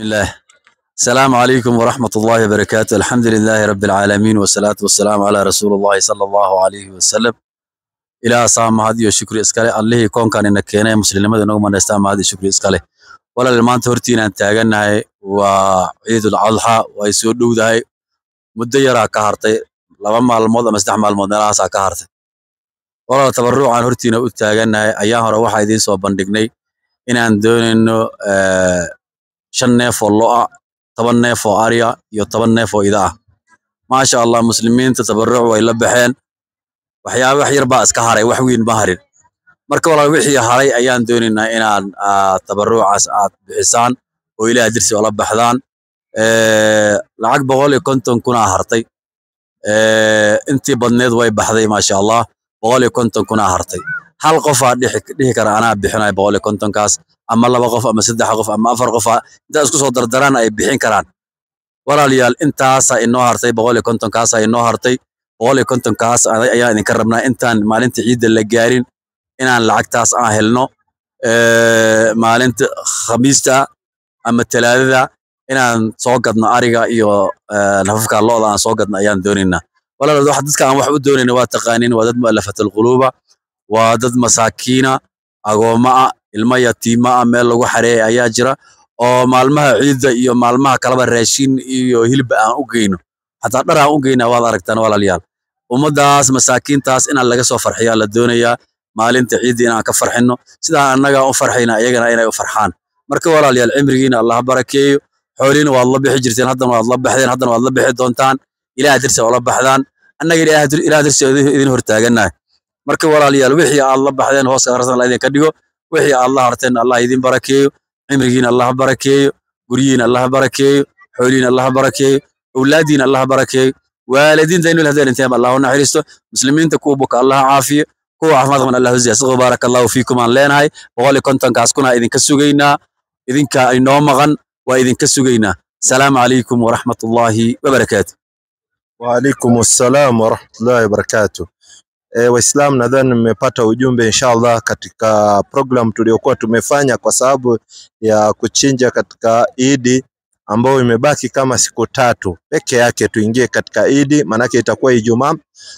بسم الله. السلام عليكم ورحمة الله وبركاته. الحمد لله رب العالمين والصلاة والسلام على رسول الله صلى الله عليه وسلم. إلى صام هذه الشكر إسكاله الله يكون كان إنك هنا مسلم ماذا نقوم نستعمل هذه الشكر إسكاله ولا لما تهرتين أن تاجنا وعيد الأضحى ويسودوا ذا مديرة كهرتي لما الموضة مستعمل الموضة ناسا كهرتي ولا تبرع عن هرتين وتاجنا أيام روح هذه صوب بندقني إن عندنا إنه 5 neef oo lo' ah 10 neef oo ari ah iyo 10 neef oo ida ah ma sha Allah muslimiinta tabarruc way la baxeen waxyaabo wax yar baa iska haray wax weyn ma harin marka walaal wixii haray ayaan doonaynaa inaan tabarrucaas aad bixisaan oo ilaahay dirsi wala baxdaan lacag 150 kuna hartay intii badneed way baxday ma sha Allah 150 kuna hartay hal qof aa dhihi kara anaa bixinay 150 kaas ama 2 qof ama 3 qof ama 4 qof inta isku soo dardaraan ay bixin karaan walaalayaal intaas ay noo hartay 150 kaas ay noo hartay 150 kaas ayaa idin ka rabnaa intaan maalinta ciid la gaarin inaan lacagtaas aan helno maalinta khamiista ama talaadada inaan soo gadno ariga iyo nafafka looda aan soo gadno ayaan doonaynaa walaalayaal waxa dadka aan wax u doonaynaa waa taqaaniin waa dad mu'allafatul quluba waa dad masaakiina agooma ilma yatiima meel lagu xareeyay ayaa jira oo maalmaha ciidda iyo maalmaha kalaba raashin iyo hilib aan u geyno hatta dhar aan u geynaa waad aragtaan walaalayaal ummadaas masaakiintaas in laga soo farxiyo la doonayaa maalinta ciidda inaan ka farxino sida annaga u farxayna ayagana inay u farxaan marka walaalayaal cimrigiina Allah barakeeyo xooliina waad la bixi jirteen haddana waad la baxdeen haddana waad la bixi doontaan ilaahay dirsi wala baxdaan annaga ilaahay dirsi idin hortaaganahay marka walaalayaal wixii aad la baxdeen hoos ka rasan la idin ka dhigo wixii Allah harteen Allah idin barakeeyo cimrigiina Allah barakeeyo guriyiina Allah barakeeyo xooliina Allah barakeeyo awlaadiina Allah barakeeyo waalidiinta inuu hadeen intaam Allah una xiriisto muslimiinta kuwa buka Allah caafiyo kuwa caafimaad qaba Allah ziyaasado barakallahu fiikum aan leenahay 150 kaas kuna idin ka sugaynaa idinka ay noo maqan waa idin ka sugaynaa salaamu alaykum wa rahmatullahi wa barakatuh wa alaykum assalam wa rahmatullahi wa barakatuh Waislamu nadhani mmepata ujumbe inshallah katika program tuliyokuwa tumefanya kwa sababu ya kuchinja katika Eid ambayo imebaki kama siku 3 peke yake tuingie katika Eid manake itakuwa Ijumaa.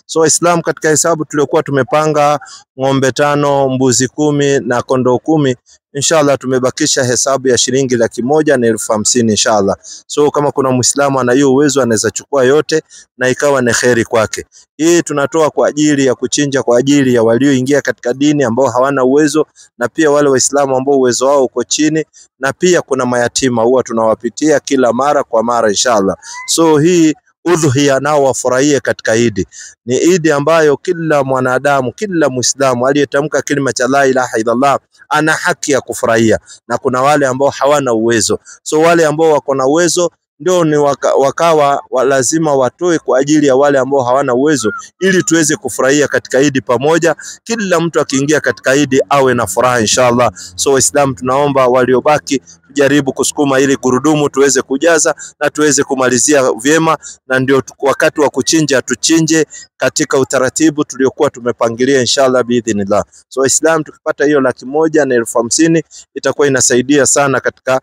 So Waislamu katika hesabu tuliyokuwa tumepanga ng'ombe 5, mbuzi 10 na kondoo 10 inshallah tumebakisha hesabu ya shilingi 150,000 inshallah. So kama kuna Muislamu ana hiyo uwezo anaweza chukua yote na ikawa ni kheri kwake. Hii tunatoa kwa ajili ya kuchinja kwa ajili ya walioingia katika dini ambao hawana uwezo na pia wale Waislamu ambao uwezo wao uko chini na pia kuna mayatima huwa tunawapitia kila mara kwa mara inshallah. So hii udhuhiya nao wafurahie katika Eid. Ni Eid ambayo kila mwanadamu, kila Muislamu aliyetamka kalima cha la ilaha illallah ana haki ya kufurahia na kuna wale ambao hawana uwezo. So wale ambao wako na uwezo ndio ni wakawa lazima watoe kwa ajili ya wale ambao hawana uwezo ili tuweze kufurahia katika Eid pamoja. Kila mtu akiingia katika Eid awe na furaha inshallah. So Waislamu tunaomba waliobaki tujaribu kusukuma ili gurudumu tuweze kujaza na tuweze kumalizia vyema na ndio wakati wa kuchinja tuchinje katika utaratibu tuliokuwa tumepangilia inshallah biidhnillah. So Waislamu tukipata hiyo 150,000 itakuwa inasaidia sana katika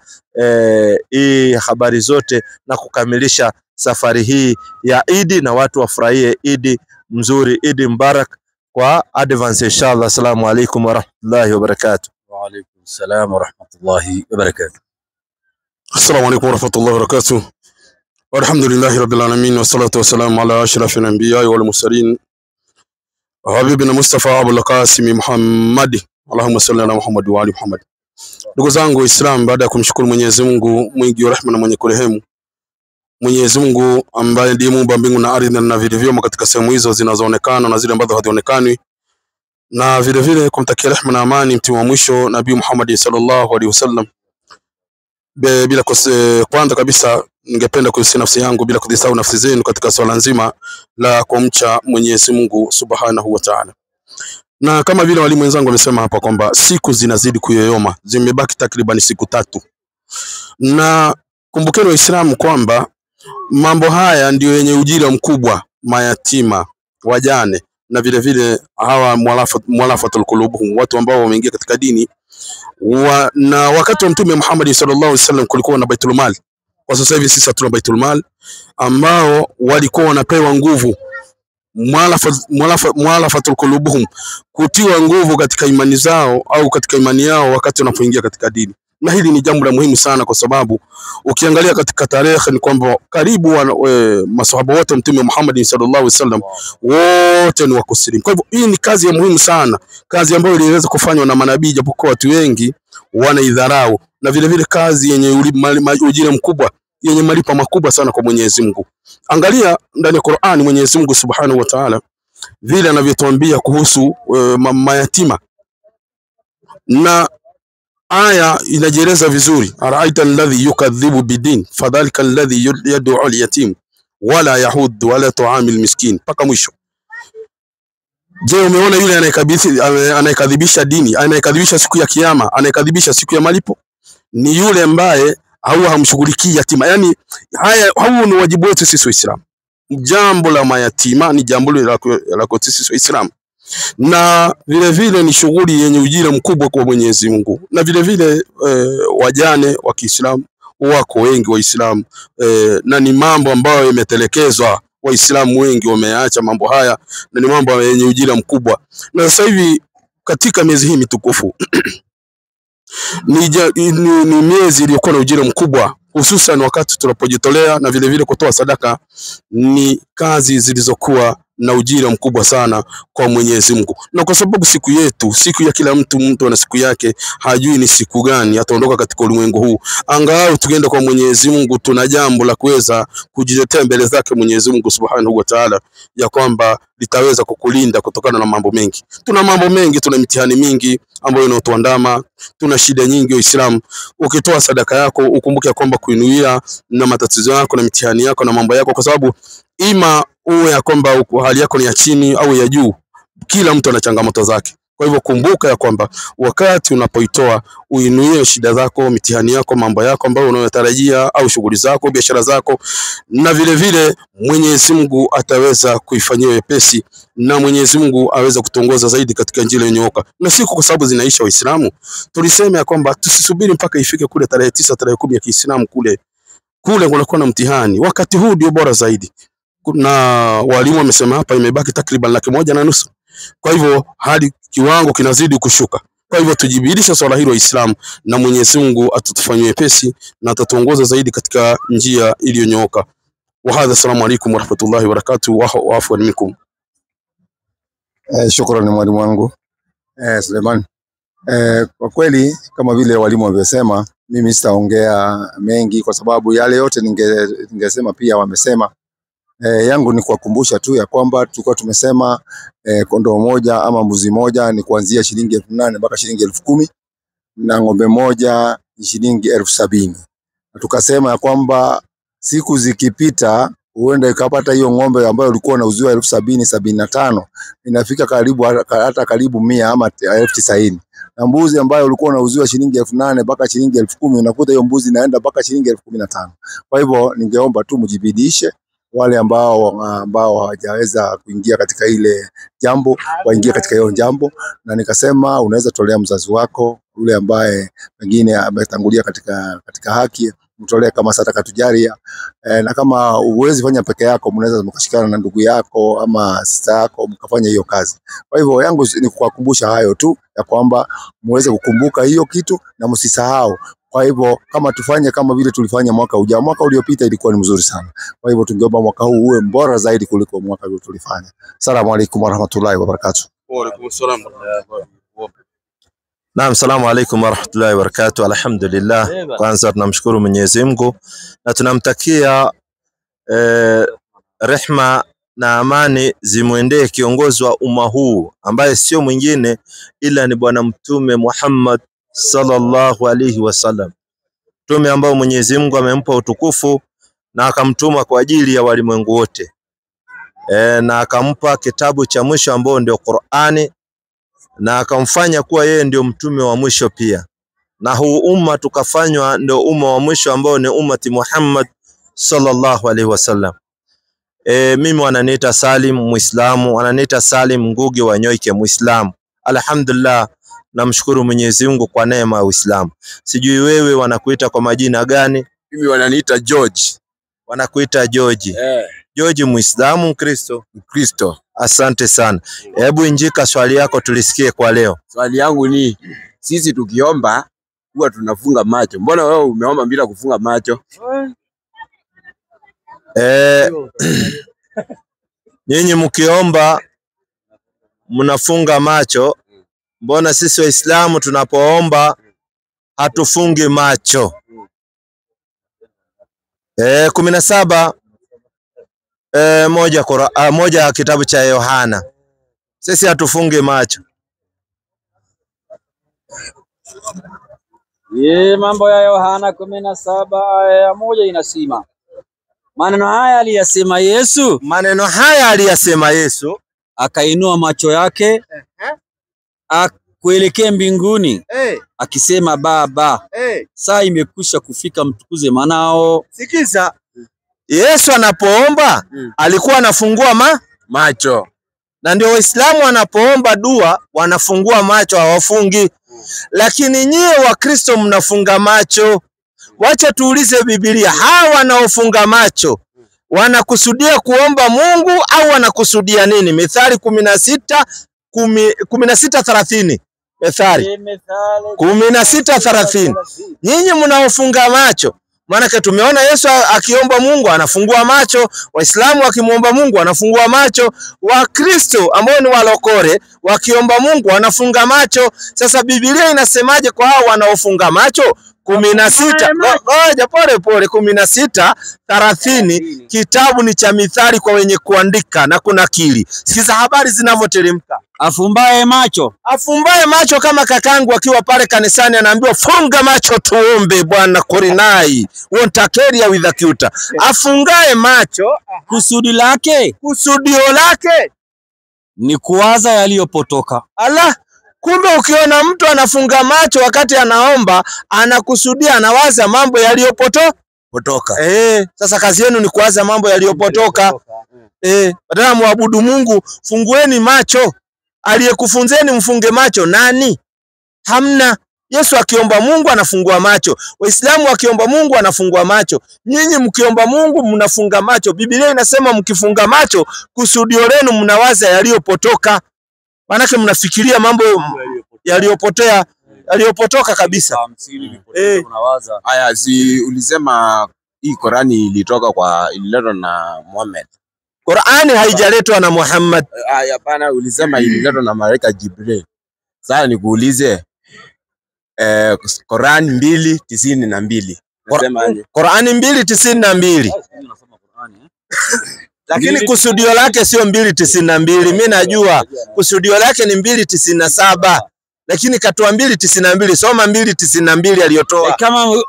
hii habari zote na kukamilisha safari hii ya Eid na watu wafurahie Eid mzuri, Eid Mubarak kwa advance inshallah. Assalamu alaykum wa rahmatullahi wa barakatuh. Wa alaykum assalam wa rahmatullahi wa barakatuh. Assalamu alaykum wa rahmatullahi wa barakatuh. Alhamdulillahi rabbil alamin wassalatu wassalamu ala ashrafil anbiya'i wal mursalin habibina Mustafa Abul Qasim Muhammad. Allahumma salli ala Muhammad wa ali Muhammad. Ndugu zangu Waislamu, baada ya kumshukuru Mwenyezi Mungu mwingi wa rehema na mwenye kurehemu, Mwenyezi Mungu ambaye ndiye muumba mbingu na ardhi na vilivyomo katika sehemu hizo zinazoonekana na zile ambazo hazionekani, na vile vile kumtakia rehema na amani mtume wa mwisho Nabii Muhammad sallallahu alaihi wasallam. Bila kwanza kabisa ningependa kuhusia nafsi yangu bila kudisahau nafsi zenu katika swala nzima la kumcha Mwenyezi Mungu Subhanahu wa Ta'ala. Na kama vile walimu wenzangu wamesema hapa kwamba siku zinazidi kuyoyoma, zimebaki takriban siku 3. Na kumbukeni Waislamu kwamba mambo haya ndio yenye ujira mkubwa mayatima, wajane na vile vile hawa mualafatul qulub, watu ambao wameingia katika dini na wakati wa Mtume Muhammad sallallahu alaihi wasallam kulikuwa na Baitul Mal. Kwa sasa hivi sisi hatuna Baitul Mal, ambao walikuwa wanapewa nguvu mualafatul qulubuhum, kutiwa nguvu katika imani zao au katika imani yao wakati wanapoingia katika dini. Na hili ni jambo la muhimu sana, kwa sababu ukiangalia katika tarehe ni kwamba karibu maswahaba wote Mtume Muhammad sallallahu alaihi wasallam wote ni wakusilimu. Kwa hivyo hii ni kazi ya muhimu sana, kazi ambayo iliweza kufanywa na manabii, japokuwa watu wengi wanaidharau, na vile vile kazi yenye ujira mkubwa, yenye malipo makubwa sana kwa Mwenyezi Mungu. Angalia ndani ya Qur'ani Mwenyezi Mungu Subhanahu wa Ta'ala vile anavyotuambia kuhusu mayatima, na aya inajeleza vizuri, araita alladhi yukadhibu bidin fadhalika alladhi yad'u al-yatim wala yahud wala tu'amil miskin, paka mwisho. Je, umeona yule anayekadhibisha dini, anayekadhibisha siku ya kiyama, anayekadhibisha siku ya malipo? Ni yule ambaye hamshughulikii yatima. Yani huu ni wajibu wetu sisi Waislamu. Jambo la mayatima ni jambo la kwetu sisi Waislamu, na vile vile ni shughuli yenye ujira mkubwa kwa Mwenyezi Mungu. Na vile vile wajane wa Kiislamu wako wengi Waislamu, na ni mambo ambayo yametelekezwa. Waislamu wengi wameacha mambo haya, na ni mambo yenye ujira mkubwa. Na sasa hivi katika miezi hii mitukufu ni miezi iliyokuwa na ujira mkubwa, hususan wakati tunapojitolea na vile vile kutoa sadaka. Ni kazi zilizokuwa na ujira mkubwa sana kwa Mwenyezi Mungu. Na kwa sababu siku yetu, siku ya kila mtu ana siku yake, hajui ni siku gani ataondoka katika ulimwengu huu. Angalau tukienda kwa Mwenyezi Mungu, tuna jambo la kuweza kujitetea mbele zake Mwenyezi Mungu Subhanahu wa Ta'ala, ya kwamba litaweza kukulinda kutokana na mambo mengi. Tuna mambo mengi, tuna mitihani mingi ambayo inatuandama, tuna shida nyingi Waislamu. Ukitoa sadaka yako ukumbuke kwamba kuinuia na matatizo yako na mitihani yako na mambo yako, kwa sababu ima uwe ya kwamba hali yako ni ya chini au ya juu, kila mtu ana changamoto zake. Kwa hivyo kumbuka ya kwamba wakati unapoitoa uinuie shida zako, mitihani yako, mambo yako ambayo unayotarajia, au shughuli zako, biashara zako, na vile vile Mwenyezi Mungu ataweza kuifanyia wepesi, na Mwenyezi Mungu aweza kutongoza zaidi katika njia iliyonyooka. Na siku kwa sababu zinaisha Waislamu, tulisema ya kwamba tusisubiri mpaka ifike kule tarehe 9 tarehe 10 ya Kiislamu, kule kunakuwa na mtihani. Wakati huu ndio bora zaidi, na walimu wamesema hapa imebaki takriban 1.5. Kwa hivyo hadi kiwango kinazidi kushuka. Kwa hivyo tujibidisha swala hilo Waislamu, na Mwenyezi Mungu atatufanyia pesi na atatuongoza zaidi katika njia iliyonyooka. Wa hadha, assalamu alaykum wa rahmatullahi wa barakatuh, wa afwan minkum. Shukrani mwalimu wangu Suleiman. Kwa kweli kama vile walimu wamesema, mimi sitaongea mengi kwa sababu yale yote ningesema pia wamesema. Yangu ni kuwakumbusha tu ya kwamba tulikuwa tumesema kondoo moja ama mbuzi moja ni kuanzia shilingi 8,000 mpaka shilingi 10,000, na ng'ombe moja ni shilingi 70,000. Na tukasema ya kwamba siku zikipita huenda ikapata hiyo ng'ombe ambayo ulikuwa unauziwa 70,000 75,000 inafika karibu 100 ama 90,000, na mbuzi ambayo ulikuwa unauziwa shilingi 8,000 mpaka shilingi 10,000 unakuta hiyo mbuzi inaenda mpaka shilingi 15,000. Kwa hivyo ningeomba tu mjibidishe, wale ambao hawajaweza kuingia katika ile jambo waingie katika hiyo jambo. Na nikasema unaweza tolea mzazi wako yule ambaye pengine ametangulia katika haki, mtolee kama sadaka tujaria. Na kama uwezi fanya peke yako, mnaweza mkashikana na ndugu yako ama sister yako mkafanya hiyo kazi. Kwa hivyo yangu ni kuwakumbusha hayo tu, ya kwamba muweze kukumbuka hiyo kitu na msisahau. Kwa hivyo kama tufanye kama vile tulifanya mwaka ujao. Mwaka uliopita ilikuwa ni mzuri sana. Kwa hivyo tungeomba mwaka huu uwe bora zaidi kuliko mwaka ule tulifanya. Assalamu alaykum wa rahmatullahi wa barakatuh. Wa alaykum assalam. Naam, assalamu alaykum wa rahmatullahi wa barakatuh. Alhamdulillah, kwanza tunamshukuru Mwenyezi Mungu na tunamtakia rehma na amani zimwendee kiongozi wa umma huu ambaye sio mwingine ila ni Bwana Mtume Muhammad sallallahu alayhi wasallam, mtume ambao Mwenyezi Mungu amempa utukufu na akamtuma kwa ajili ya walimwengu wote, na akampa kitabu cha mwisho ambao ndio Qur'ani, na akamfanya kuwa yeye ndio mtume wa mwisho pia, na huu umma tukafanywa ndio umma wa mwisho ambao ni ummati Muhammad sallallahu alayhi wasallam. Mimi wananiita Salim Muislamu, wananiita Salim Ngugi wa Nyoike Muislamu. Alhamdulillah, namshukuru Mwenyezi Mungu kwa neema ya Uislamu. Sijui wewe wanakuita kwa majina gani? Mimi wananiita George. Wanakuita George. George Muislamu, Mkristo? Mkristo. Asante sana. Hebu injika swali yako tulisikie kwa leo. Swali yangu ni, sisi tukiomba huwa tunafunga macho. Mbona wewe umeomba bila kufunga macho? Nyinyi mkiomba mnafunga macho. Mbona sisi Waislamu tunapoomba hatufungi macho? 17 moja ya kitabu cha Yohana. Sisi hatufungi macho. Mambo ya Yohana 17 aya ya 1 inasema, maneno haya aliyasema Yesu. Maneno haya aliyasema Yesu, akainua macho yake kuelekea mbinguni, akisema, Baba, saa imekwisha kufika, mtukuze mwanao. Sikiza, Yesu anapoomba alikuwa anafungua macho. Na ndio Waislamu wanapoomba dua wanafungua macho, hawafungi. Lakini nyie wa Kristo mnafunga macho. Wacha tuulize Biblia, hawa wanaofunga macho wanakusudia kuomba Mungu au wanakusudia nini? Mithali 16:30. Mithali 16:30. Nyinyi mnaofunga macho, maana tumeona Yesu akiomba Mungu anafungua macho, Waislamu wakimuomba Mungu anafungua macho, Wakristo ambao ni walokore wakiomba Mungu wanafunga macho. Sasa Biblia inasemaje kwa hao wanaofunga macho? 16. Ngoja pole 16:30. Kitabu ni cha Mithali kwa wenye kuandika na kunakili. Sikiza habari zinavyoteremka. Afumbaye macho kama kakangu akiwa pale kanisani anaambiwa funga macho tuombe Bwana Korinai. Wontakeria with a cuta. Afungaye macho, kusudio lake ni kuwaza yaliyopotoka. Allah, kumbe ukiona mtu anafunga macho wakati anaomba, anakusudia anawaza mambo yaliyopotoka. Sasa kazi yenu ni kuwaza mambo yaliyopotoka. Badala muabudu Mungu, fungueni macho. Aliyekufunzeni mfunge macho nani? Hamna. Yesu akiomba Mungu anafungua macho. Waislamu wakiomba Mungu anafungua macho. Nyinyi mkiomba Mungu mnafunga macho. Biblia inasema mkifunga macho kusudio lenu mnawaza yaliyopotoka. Manake mnafikiria mambo yaliyopotoka kabisa. Aya, si ulisema hii Qurani ililetwa na Muhammad. Qurani haijaletwa na Muhammad. Hapana, ulisema ililetwa na malaika Jibril. Sasa nikuulize, Qurani 2:92. Qurani 2:92. Lakini kusudio lake sio 2:92. Mimi najua kusudio lake ni 2:97. Lakini katoa 2:92. Soma 2:92 aliyotoa. Kama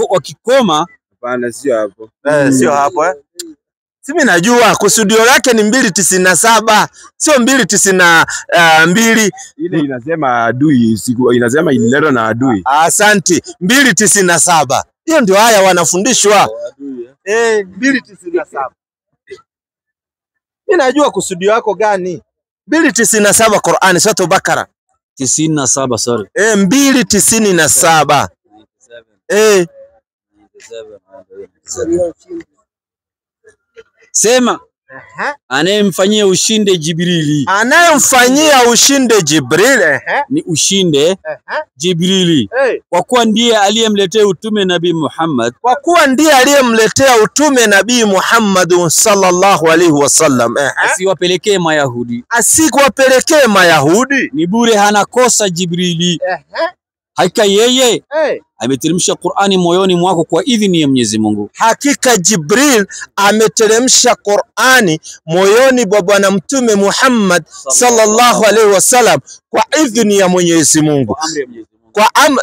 wakikoma, hapana, sio hapo. Sio hapo. Mimi najua kusudio lake ni 2:97, sio 2:92. Ile inasema adui, inasema ililetwa na adui. Asante. 2:97. Hiyo ndio haya wanafundishwa. 2:97. Mimi najua kusudio lako gani. 2:97 Qur'ani sura Bakara. 97, sorry. 2:97. Sema, anayemfanyia ushinde Jibrili. Anayemfanyia ushinde Jibril ni ushinde Jibrili. Kwa kuwa ndiye aliyemletea utume Nabii Muhammad. Kwa kuwa ndiye aliyemletea utume Nabii Muhammad sallallahu alaihi wasallam. Asiwapelekee Mayahudi. Asikuwapelekee Mayahudi. Ni bure, hana kosa Jibrili. Hakika yeye ameteremsha Qur'ani moyoni mwako kwa idhini ya Mwenyezi Mungu. Hakika Jibril ameteremsha Qur'ani moyoni mwa Bwana Mtume Muhammad sallallahu alaihi wasallam kwa idhini ya Mwenyezi Mungu.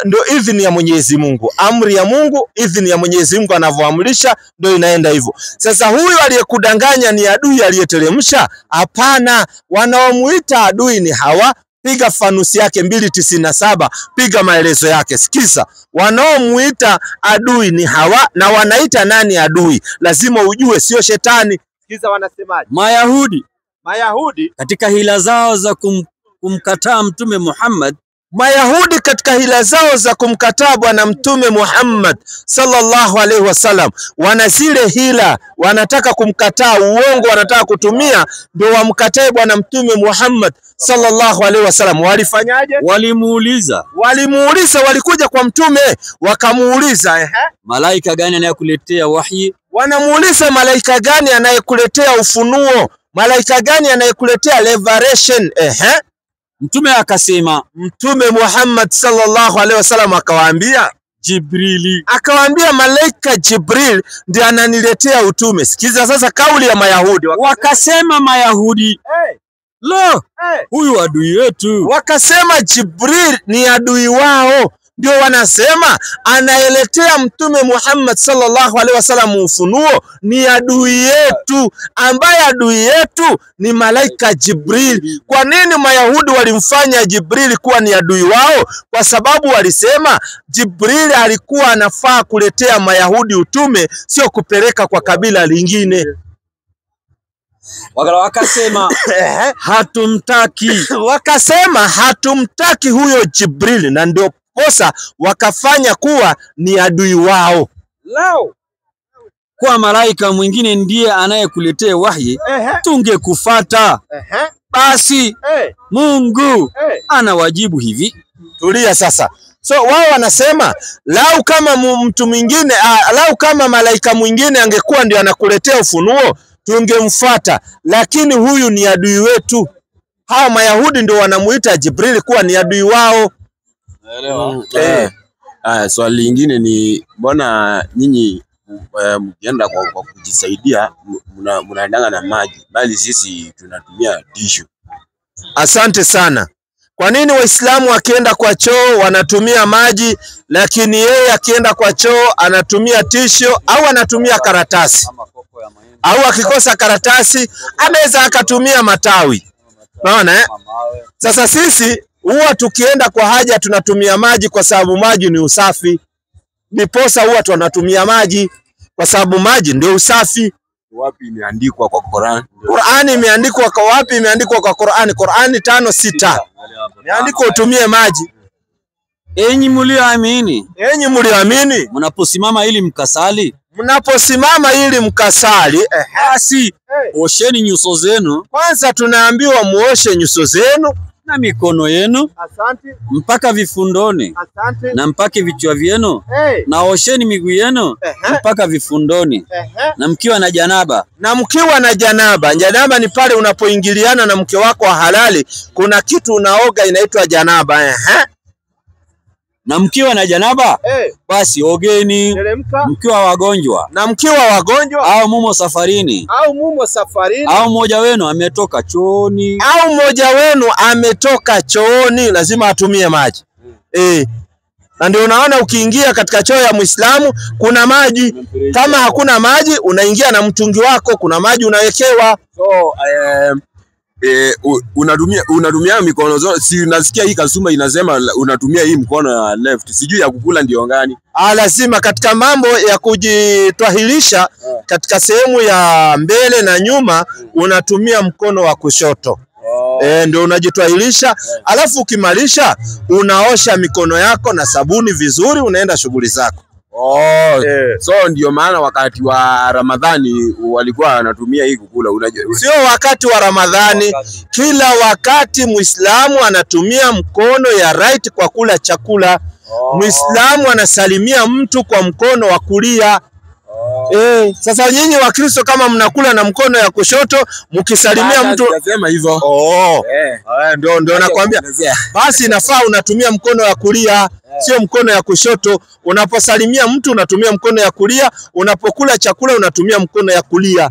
Ndio idhini ya Mwenyezi Mungu. Amri ya Mungu, idhini ya Mwenyezi Mungu anavyoamrisha ndio inaenda hivyo. Sasa huyu aliyekudanganya ni adui aliyeteremsha? Hapana, wanaomuita adui ni hawa. Piga fanusi yake 2:97, piga maelezo yake. Sikiza, wanaomuita adui ni hawa, na wanaita nani adui? Lazima ujue, sio shetani. Sikiza wanasemaje? Mayahudi katika hila zao za kumkataa Mtume Muhammad Mayahudi katika hila zao za kumkataa Bwana Mtume Muhammad sallallahu alaihi wasallam, wana zile hila, wanataka kumkataa, uongo wanataka kutumia ndio wamkatae Bwana Mtume Muhammad sallallahu alaihi wasallam. Walifanyaje? Walimuuliza, walikuja kwa Mtume wakamuuliza, malaika gani anayekuletea wahi? Wanamuuliza malaika gani anayekuletea ufunuo, malaika gani anayekuletea revelation. Mtume akasema, Mtume Muhammad sallallahu alaihi wasallam akawaambia Jibrili. Akawaambia malaika Jibril ndiye ananiletea utume. Sikiza sasa kauli ya Mayahudi. Wakasema Mayahudi, lo, huyu adui yetu. Wakasema Jibril ni adui wao. Ndio wanasema anaeletea Mtume Muhammad sallallahu alaihi wasallam ufunuo ni adui yetu, ambaye adui yetu ni malaika Jibril. Kwa nini Mayahudi walimfanya Jibril kuwa ni adui wao? Kwa sababu walisema Jibril alikuwa anafaa kuletea Mayahudi utume, sio kupeleka kwa kabila lingine. Wakasema hatumtaki. Wakasema hatumtaki huyo Jibril, na ndio kosa wakafanya kuwa ni adui wao. Lao, kwa malaika mwingine ndiye anayekuletea wahi, tungekufata. Basi Mungu anawajibu hivi. Tulia sasa. So wao wanasema lau kama mtu mwingine, lau kama malaika mwingine angekuwa ndio anakuletea ufunuo tungemfuata, lakini huyu ni adui wetu. Hao Mayahudi ndio wanamuita Jibril kuwa ni adui wao. Swali lingine ni mbona nyinyi mkienda kwa kujisaidia mnaendanga na maji bali sisi tunatumia tishu? Asante sana. Kwa nini Waislamu wakienda kwa choo wanatumia maji, lakini yeye akienda kwa choo anatumia tisho au anatumia karatasi? Au akikosa karatasi anaweza akatumia matawi. Unaona Sasa sisi huwa tukienda kwa haja tunatumia maji kwa sababu maji ni usafi. Ndiposa huwa tunatumia maji kwa sababu maji ndio usafi. Wapi imeandikwa kwa Qur'an? Qur'ani imeandikwa kwa wapi? Imeandikwa kwa Qur'ani. Qur'ani 5:6. Imeandikwa utumie maji. Enyi mlioamini. Enyi mlioamini. Mnaposimama ili mkasali. Mnaposimama ili mkasali. Basi osheni nyuso zenu. Kwanza tunaambiwa muoshe nyuso zenu na mikono yenu. Asante. Mpaka vifundoni. Asante. Na mpaka vichwa vyenu. Na osheni miguu yenu mpaka vifundoni. Na mkiwa na janaba. Na mkiwa na janaba. Janaba ni pale unapoingiliana na mke wako wa halali, kuna kitu unaoga inaitwa janaba. Na mkiwa na janaba, basi ogeni. Mkiwa wagonjwa. Na mkiwa wagonjwa. Au mumo safarini. Au mmoja wenu ametoka chooni. Au mmoja wenu ametoka chooni, lazima atumie maji. Na ndio unaona ukiingia katika choo ya Muislamu kuna maji. Kama hakuna maji unaingia na mtungi wako, kuna maji unawekewa. So unatumia mikono zote. Si nasikia hii kasuma inasema unatumia hii mkono ya left. Sijui ya kukula ndio gani. Lazima katika mambo ya kujitwahirisha katika sehemu ya mbele na nyuma unatumia mkono wa kushoto. Ndio unajitwahirisha, alafu ukimalisha unaosha mikono yako na sabuni vizuri, unaenda shughuli zako. So ndio maana wakati wa Ramadhani walikuwa wanatumia hii kukula. Sio wakati wa Ramadhani, kila wakati Muislamu anatumia mkono ya right kwa kula chakula. Muislamu anasalimia mtu kwa mkono wa kulia. Sasa nyinyi wa Kristo kama mnakula na mkono ya kushoto, mkisalimia mtu nasema hivyo. Ndio nakwambia. Basi inafaa unatumia mkono ya kulia, sio mkono ya kushoto. Unaposalimia mtu unatumia mkono ya kulia, unapokula chakula unatumia mkono ya kulia.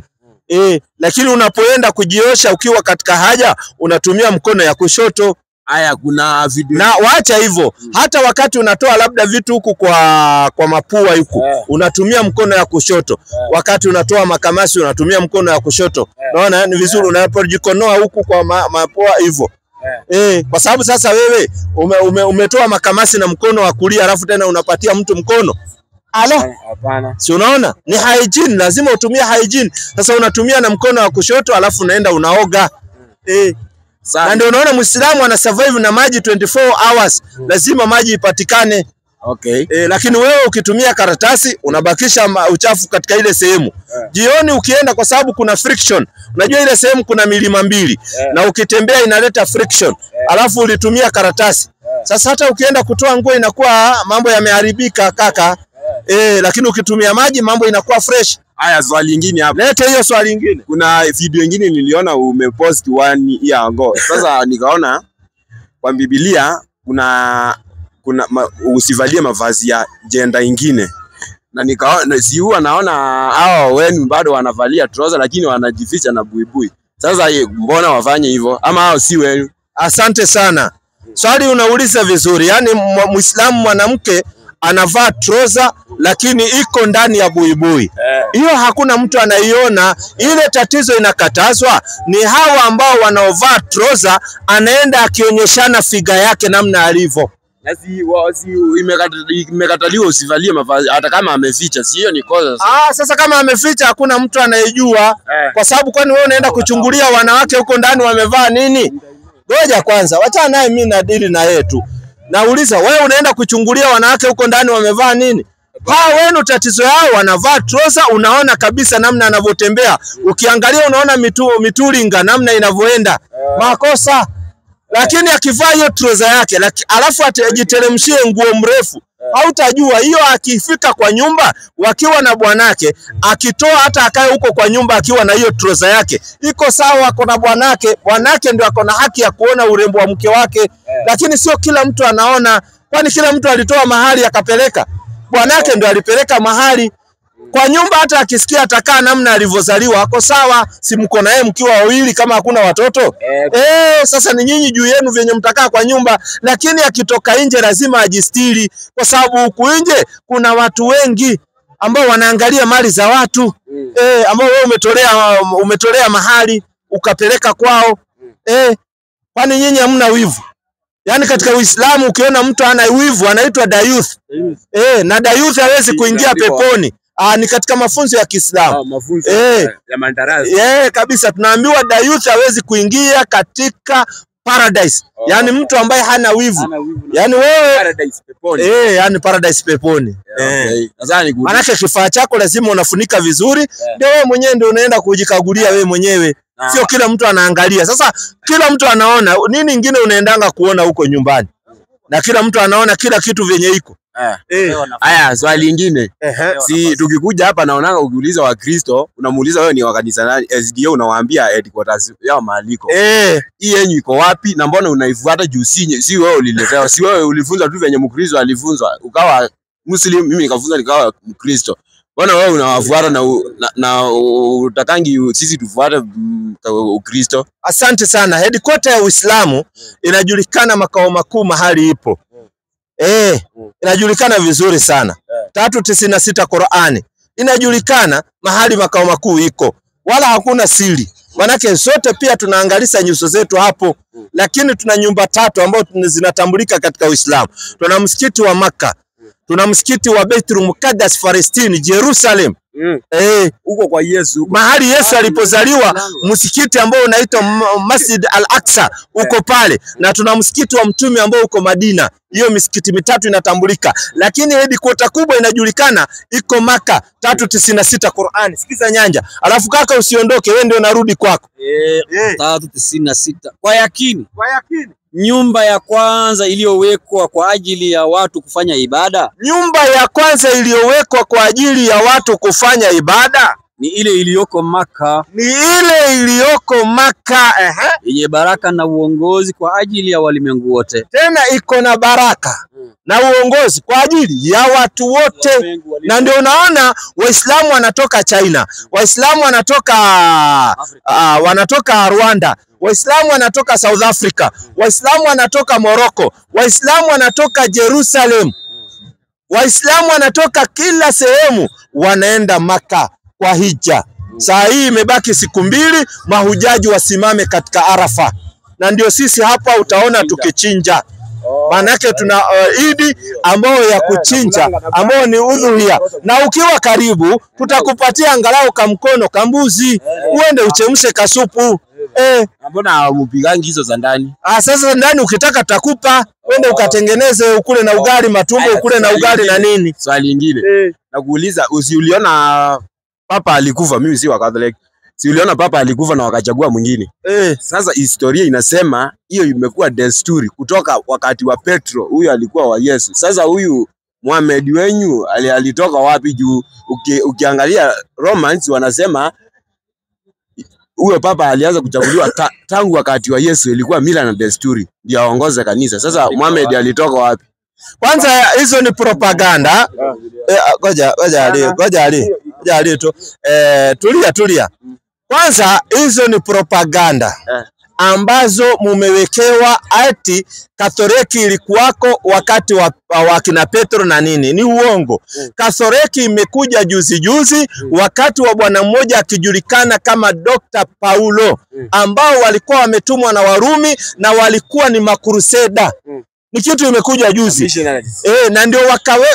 Lakini unapoenda kujiosha ukiwa katika haja unatumia mkono ya kushoto. Haya, kuna video. Na waacha hivyo. Hata wakati unatoa labda vitu huku kwa mapua huku, unatumia mkono ya kushoto. Wakati unatoa makamasi unatumia mkono ya kushoto. Unaona ni vizuri unapojikonoa huku kwa mapua hivyo. Kwa sababu sasa wewe umetoa makamasi na mkono wa kulia alafu tena unapatia mtu mkono. Hapana. Si unaona? Ni hygiene, lazima utumie hygiene. Sasa unatumia na mkono wa kushoto alafu unaenda unaoga. Na ndio unaona Muislamu ana survive na maji 24 hours. Lazima maji ipatikane. Okay. Lakini wewe ukitumia karatasi unabakisha uchafu katika ile sehemu. Jioni ukienda, kwa sababu kuna friction. Unajua ile sehemu kuna milima mbili na ukitembea inaleta friction. Alafu ulitumia karatasi. Sasa hata ukienda kutoa nguo inakuwa mambo yameharibika kaka. Lakini ukitumia maji mambo inakuwa fresh. Haya, swali lingine hapa. Leta hiyo swali lingine. Kuna video nyingine niliona umepost 1 year ago. Sasa nikaona kwa Biblia kuna usivalie mavazi ya gender ingine. Na nikaona naona hao wenu bado wanavalia trouser lakini wanajificha na buibui. Sasa mbona wafanye hivyo? Ama hao si wenu? Asante sana. Swali unauliza vizuri. Yaani Muislamu mwanamke anavaa trouser lakini iko ndani ya buibui. Hiyo hakuna mtu anaiona. Ile tatizo inakatazwa ni hawa ambao wanaovaa trouser anaenda akionyeshana figa yake namna alivyo. Imekataliwa usivalie mavazi hata kama ameficha, si hiyo ni kosa? Sasa kama ameficha hakuna mtu anayejua. Kwa sababu kwani wewe unaenda kuchungulia wanawake huko ndani wamevaa nini? Ngoja kwanza, wacha naye mimi na dili na yetu. Nauliza wewe unaenda kuchungulia wanawake huko ndani wamevaa nini? Wenu tatizo yao wanavaa trouser, unaona kabisa namna anavyotembea. Ukiangalia unaona mitulinga namna inavyoenda. Makosa. Lakini akivaa hiyo trouser yake alafu atajiteremshie nguo mrefu, hautajua. Hiyo akifika kwa nyumba wakiwa na bwanake, akitoa hata akae huko kwa nyumba akiwa na hiyo trouser yake, iko sawa. Kuna bwanake ndio ako na haki ya kuona urembo wa mke wake. Lakini sio kila mtu anaona. Kwani kila mtu alitoa mahali akapeleka? Bwanake ndio alipeleka mahali. Kwa nyumba hata akisikia atakaa namna alivyozaliwa ako sawa. Si mko na yeye mkiwa wawili kama hakuna watoto? Sasa ni nyinyi juu yenu venye mtakaa kwa nyumba. Lakini akitoka nje lazima ajistiri, kwa sababu huku nje kuna watu wengi ambao wanaangalia mali za watu. Ambao wewe umetolea mahali ukapeleka kwao. Kwani nyinyi hamna wivu? Yaani katika Uislamu ukiona mtu ana wivu anaitwa dayuth. Na dayuth hawezi kuingia peponi. Ni katika mafunzo ya Kiislamu. Mafunzo ya madarasa. Kabisa tunaambiwa dayuth hawezi kuingia katika paradise. Yaani mtu ambaye hana wivu. Yaani wewe paradise peponi. Yaani paradise peponi. Nadhani maana kifaa chako lazima unafunika vizuri. Ndio wewe mwenyewe ndio unaenda kujikagulia wewe mwenyewe. Sio kila mtu anaangalia. Sasa kila mtu anaona nini ingine unaendanga kuona huko nyumbani. Na kila mtu anaona kila kitu venye iko. Haya, swali lingine. Si tukikuja hapa naonanga ukiuliza Wakristo, unamuuliza wewe ni wa kanisa nani? SDA unawaambia headquarters yao maaliko. Hii yenyu iko wapi na mbona unaifuata juu si wewe uliletewa? Si wewe ulifunza tu venye Mkristo alifunzwa. Ukawa Muslim, mimi nikafunza nikawa Mkristo. Mbona wewe unawafuata na utakangi sisi tufuate Ukristo? Asante sana. Headquarter ya Uislamu inajulikana makao makuu mahali ipo. Inajulikana vizuri sana. 396 Qur'ani. Inajulikana mahali makao makuu iko. Wala hakuna siri. Manake sote pia tunaangalisha nyuso zetu hapo. Lakini tuna nyumba 3 ambazo zinatambulika katika Uislamu. Tuna msikiti wa Makkah. Tuna msikiti wa Baitul Muqaddas Palestine, Jerusalem. Huko kwa Yesu. Mahali Yesu alipozaliwa, msikiti ambao unaitwa Masjid Al-Aqsa uko pale. Na tuna msikiti wa Mtume ambao uko Madina. Hiyo misikiti mitatu inatambulika. Lakini headquarter kubwa inajulikana iko Makkah. 396 Qur'ani. Sikiza nyanja. Alafu kaka usiondoke, wewe ndio narudi kwako. 396. Kwa yakini. Nyumba ya kwanza iliyowekwa kwa ajili ya watu kufanya ibada. Nyumba ya kwanza iliyowekwa kwa ajili ya watu kufanya ibada ni ile iliyoko Makkah. Yenye baraka na uongozi kwa ajili ya walimwengu wote. Tena iko na baraka na uongozi kwa ajili ya watu wote. Na ndio unaona Waislamu wanatoka China, Waislamu wanatoka Rwanda, Waislamu wanatoka South Africa, Waislamu wanatoka Morocco, Waislamu wanatoka Jerusalem, Waislamu wanatoka kila sehemu wanaenda Makkah kwa hija. Saa hii imebaki siku 2 mahujaji wasimame katika Arafa. Na ndio sisi hapa utaona tukichinja. Manake tuna idi ambayo ya kuchinja ambayo ni udhuhia. Na ukiwa karibu tutakupatia angalau kamkono kambuzi uende uchemshe kasupu. Mbona mpigangi hizo za ndani? Sasa ndani ukitaka takupa, wende ukatengeneze ukule na ugali matumbo, ukule na ugali na nini. Swali lingine. Nakuuliza, uliona papa alikufa, mimi si wa Catholic. Si uliona papa alikufa na wakachagua mwingine? Sasa historia inasema hiyo imekuwa desturi kutoka wakati wa Petro, huyu alikuwa wa Yesu. Sasa huyu Muhammad wenyu alitoka wapi? Juu ukiangalia Romans wanasema huyo papa alianza kuchaguliwa tangu wakati wa Yesu, ilikuwa mila na desturi ndio aongoze kanisa. Sasa Muhammad alitoka wapi? Kwanza hizo ni propaganda. Ngoja ali tu. Tulia. Kwanza hizo ni propaganda ambazo mumewekewa ati Katoliki ilikuwako wakati wa kina Petro na nini. Ni uongo. Katoliki imekuja juzi wakati wa bwana mmoja akijulikana kama Dr. Paulo, ambao walikuwa wametumwa na Warumi na walikuwa ni makruseda. Ni kitu imekuja juzi. Na ndio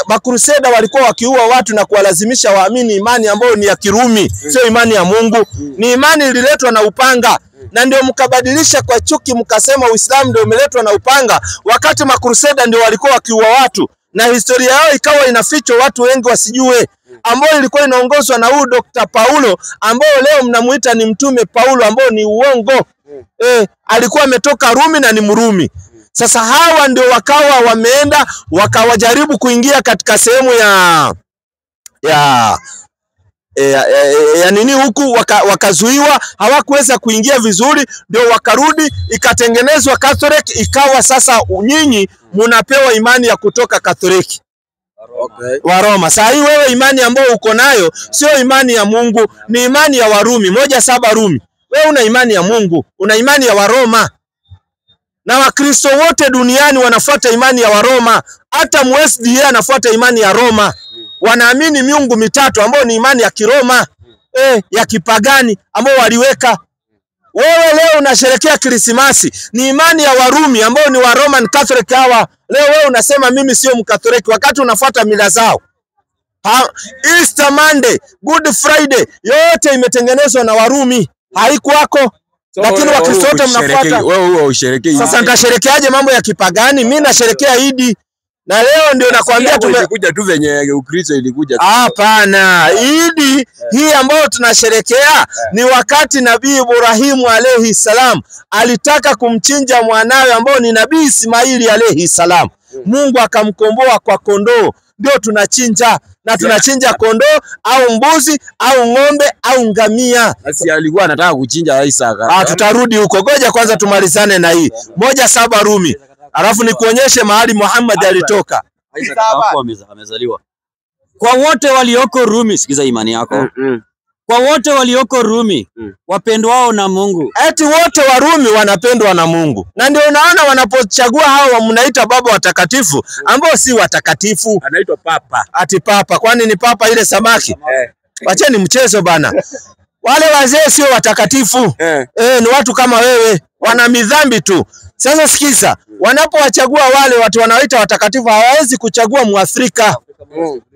makruseda walikuwa wakiua watu na kuwalazimisha waamini imani ambayo ni ya Kirumi, sio imani ya Mungu. Ni imani ililetwa na upanga. Na ndio mkabadilisha kwa chuki mkasema Uislamu ndio umeletwa na upanga, wakati makruseda ndio walikuwa wakiua watu na historia yao ikawa inafichwa watu wengi wasijue, ambao ilikuwa inaongozwa na huyu Dr. Paulo ambao leo mnamuita ni mtume Paulo, ambao ni uongo. Alikuwa ametoka Rumi na ni Mrumi. Sasa hawa ndio wakawa wameenda wakawajaribu kuingia katika sehemu ya nini huku, wakazuiwa, hawakuweza kuingia vizuri, ndio wakarudi, ikatengenezwa Catholic, ikawa sasa nyinyi munapewa imani ya kutoka Catholic wa Roma. Sasa hii wewe imani ambayo uko nayo sio imani ya Mungu, ni imani ya Warumi 17 Rumi. Wewe una imani ya Mungu, una imani ya Waroma. Na Wakristo wote duniani wanafuata imani ya Waroma. Hata MSDA anafuata imani ya Roma. Wanaamini miungu mitatu ambao ni imani ya Kiroma, ya kipagani ambao waliweka. Wewe leo unasherehekea Krismasi, ni imani ya Warumi ambao ni wa Roman Catholic hawa. Leo wewe unasema mimi sio Mkatoliki wakati unafuata mila zao. Easter Monday, Good Friday, yote imetengenezwa na Warumi. Haikuwako. Lakini Wakristo wote mnafuata. Wewe usherekee. Sasa nitasherekeaje mambo ya kipagani? Mimi nasherekea Idi. Na leo ndio nakwambia tumekuja tu venye Ukristo ilikuja. Hapana, Idi hii ambayo tunasherekea ni wakati Nabii Ibrahimu alayhi salam alitaka kumchinja mwanawe ambao ni Nabii Ismaili alayhi salam. Mungu akamkomboa kwa kondoo. Ndio tunachinja, na tunachinja kondoo au mbuzi au ng'ombe au ngamia. Basi alikuwa anataka kuchinja Isaka. Tutarudi huko. Ngoja kwanza tumalizane na hii 17 Rumi. Alafu nikuonyeshe mahali Muhammad alitoka. Isaka hapo amezaliwa. Kwa wote walioko Rumi, sikiza imani yako. Kwa wote walioko Rumi, wapendwao na Mungu. Eti wote wa Rumi wanapendwa na Mungu. Na ndio unaona wanapochagua hao mnaita baba watakatifu ambao si watakatifu. Anaitwa papa. Ati papa, kwani ni papa ile samaki? Wacheni mchezo bana. Wale wazee sio watakatifu. Ni watu kama wewe, wana midhambi tu. Sasa sikiza, wanapowachagua wale watu wanaoita watakatifu hawawezi kuchagua Muafrika.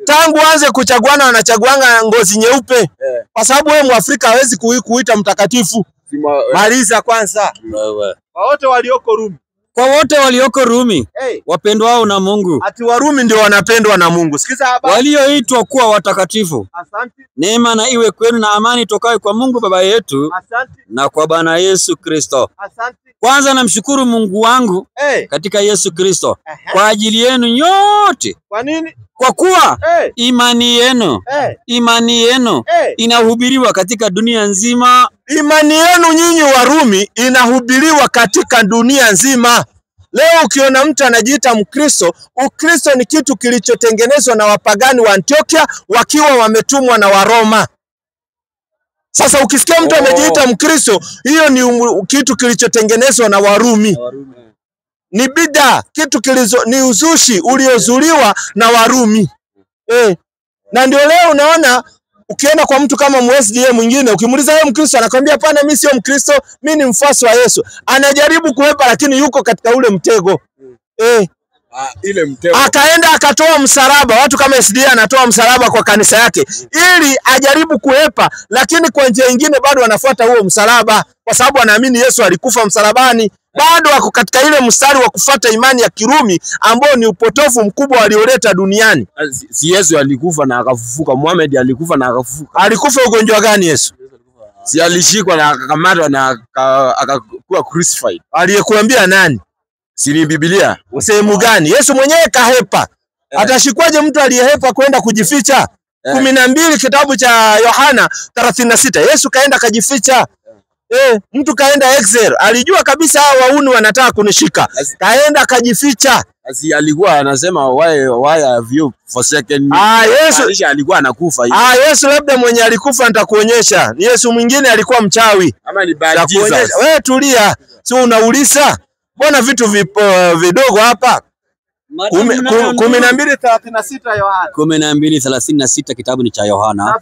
Tangu anze kuchaguana wanachaguanga ngozi nyeupe. Kwa sababu wewe Muafrika hawezi kuita mtakatifu. Maliza kwanza. Kwa wote walioko Rumi. Kwa wote walioko Rumi, wapendwao na Mungu. Ati Warumi ndio wanapendwa na Mungu. Sikiza hapa. Walioitwa kuwa watakatifu. Asante. Neema na iwe kwenu na amani tokayo kwa Mungu Baba yetu. Asante. Na kwa Bwana Yesu Kristo. Asante. Kwanza namshukuru Mungu wangu katika Yesu Kristo kwa ajili yenu nyote. Kwa nini? Kwa kuwa imani yenu inahubiriwa katika dunia nzima. Imani yenu nyinyi Warumi inahubiriwa katika dunia nzima. Leo ukiona mtu anajiita Mkristo, Ukristo ni kitu kilichotengenezwa na wapagani wa Antiokia wakiwa wametumwa na Waroma. Sasa ukisikia mtu amejiita Mkristo, hiyo ni kitu kilichotengenezwa na Warumi. Ni bid'a, kitu ni uzushi uliozuliwa na Warumi. Na ndio leo unaona ukienda kwa mtu kama MSDA mwingine ukimuuliza wewe Mkristo anakuambia hapana, mimi sio Mkristo, mimi ni mfuasi wa Yesu. Anajaribu kuhepa lakini yuko katika ule mtego. Ile mtego. Akaenda akatoa msalaba, watu kama SDA anatoa msalaba kwa kanisa yake ili ajaribu kuhepa, lakini kwa njia nyingine bado anafuata huo msalaba. kwa sababu anaamini Yesu alikufa msalabani. Bado wako katika ile mstari wa kufuata imani ya Kirumi ambao ni upotofu mkubwa walioleta duniani. Si Yesu alikufa na akafufuka? Muhammad alikufa na akafufuka. Alikufa ugonjwa gani Yesu? Si alishikwa na akakamatwa na akakuwa crucified. Aliyekuambia nani? Si ni Biblia? Sehemu gani? Yesu mwenyewe kahepa. Atashikwaje mtu aliyehepa kwenda kujificha? 12 kitabu cha Yohana 36. Yesu kaenda kajificha. Mtu kaenda Excel. Alijua kabisa hao wauni wanataka kunishika. Kaenda kajificha. Asi alikuwa anasema why have you forsaken me? Yesu alikuwa anakufa hivi. Yesu labda mwenye alikufa nitakuonyesha. Ni Yesu mwingine alikuwa mchawi. Ama ni bad Jesus. Wewe tulia. Sio unauliza. Mbona vitu vidogo hapa? 12:36 Yohana. 12:36 kitabu ni cha Yohana.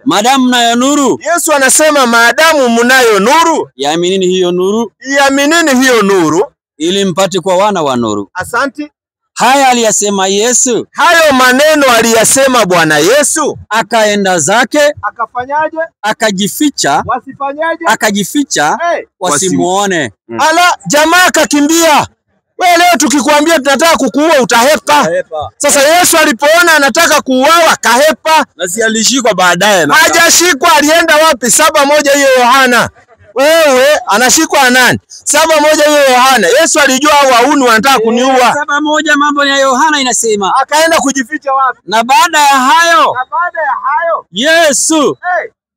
Madamu mnayo nuru. Yesu anasema maadamu mnayo nuru, Iaminini hiyo nuru. Iaminini hiyo nuru ili mpate kwa wana wa nuru. Asante. Haya aliyasema Yesu. Hayo maneno aliyasema Bwana Yesu. Akaenda zake. Akafanyaje? Akajificha. Wasifanyaje? Akajificha. Wasimuone. Ala, jamaa akakimbia. Wewe leo tukikwambia tunataka kukuua utahepa. Sasa Yesu alipoona anataka kuuawa kahepa. Na si alishikwa baadaye? Hajashikwa, alienda wapi? 7:1 hiyo Yohana. Wewe anashikwa nani? 7:1 hiyo Yohana. Yesu alijua wauni wanataka kuniua. 7:1 mambo ya Yohana inasema. Akaenda kujificha wapi? Na baada ya hayo Yesu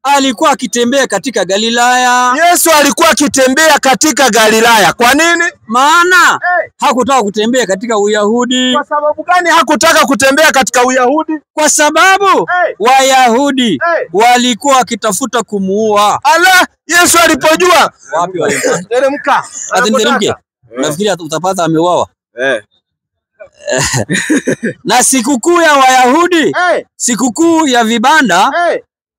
alikuwa akitembea katika Galilaya. Yesu alikuwa akitembea katika Galilaya. Kwa nini? Maana hakutaka kutembea katika Uyahudi. Kwa sababu gani hakutaka kutembea katika Uyahudi? Kwa sababu Wayahudi walikuwa wakitafuta kumuua. Ala, Yesu alipojua wapi walimpata? Teremka. Atenderemke. Nafikiri utapata ameuawa. Na sikukuu ya Wayahudi, sikukuu ya vibanda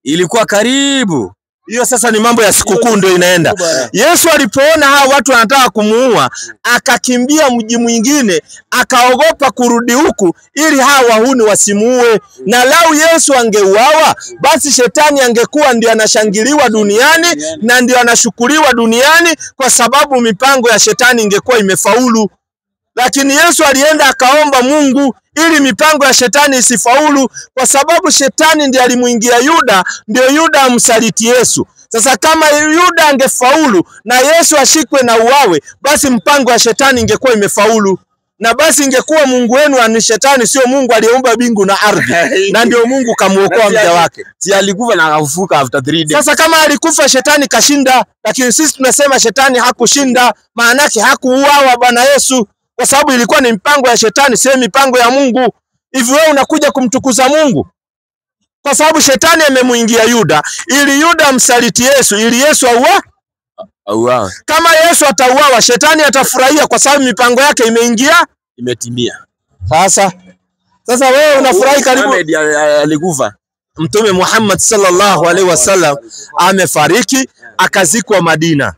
ilikuwa karibu. Hiyo sasa ni mambo ya sikukuu ndio inaenda. Yesu alipoona hao watu wanataka kumuua, akakimbia mji mwingine, akaogopa kurudi huku ili hao wahuni wasimuue. Na lau Yesu angeuawa, basi shetani angekuwa ndio anashangiliwa duniani na ndio anashukuriwa duniani, kwa sababu mipango ya shetani ingekuwa imefaulu. Lakini Yesu alienda akaomba Mungu ili mipango ya shetani isifaulu, kwa sababu shetani ndiye alimuingia Yuda, ndio Yuda amsaliti Yesu. Sasa kama Yuda angefaulu na Yesu ashikwe na uawe, basi mpango wa shetani ingekuwa imefaulu. Na basi ingekuwa Mungu wenu ni shetani, sio Mungu aliyeumba mbingu na ardhi. Na ndio Mungu kamuokoa mja wake. Si alikufa na akafufuka after 3 days. Sasa kama alikufa shetani kashinda, lakini sisi tunasema shetani hakushinda, maana yake hakuuawa Bwana Yesu. Kwa sababu ilikuwa ni mipango ya shetani, sio mipango ya Mungu. Hivi wewe unakuja kumtukuza Mungu? Kwa sababu shetani amemuingia Yuda ili Yuda amsaliti Yesu, ili Yesu auawe. Kama Yesu atauawa, shetani atafurahia kwa sababu mipango yake imetimia. Sasa wewe unafurahi karibu alikufa. Mtume Muhammad sallallahu alaihi wasallam amefariki, akazikwa Madina.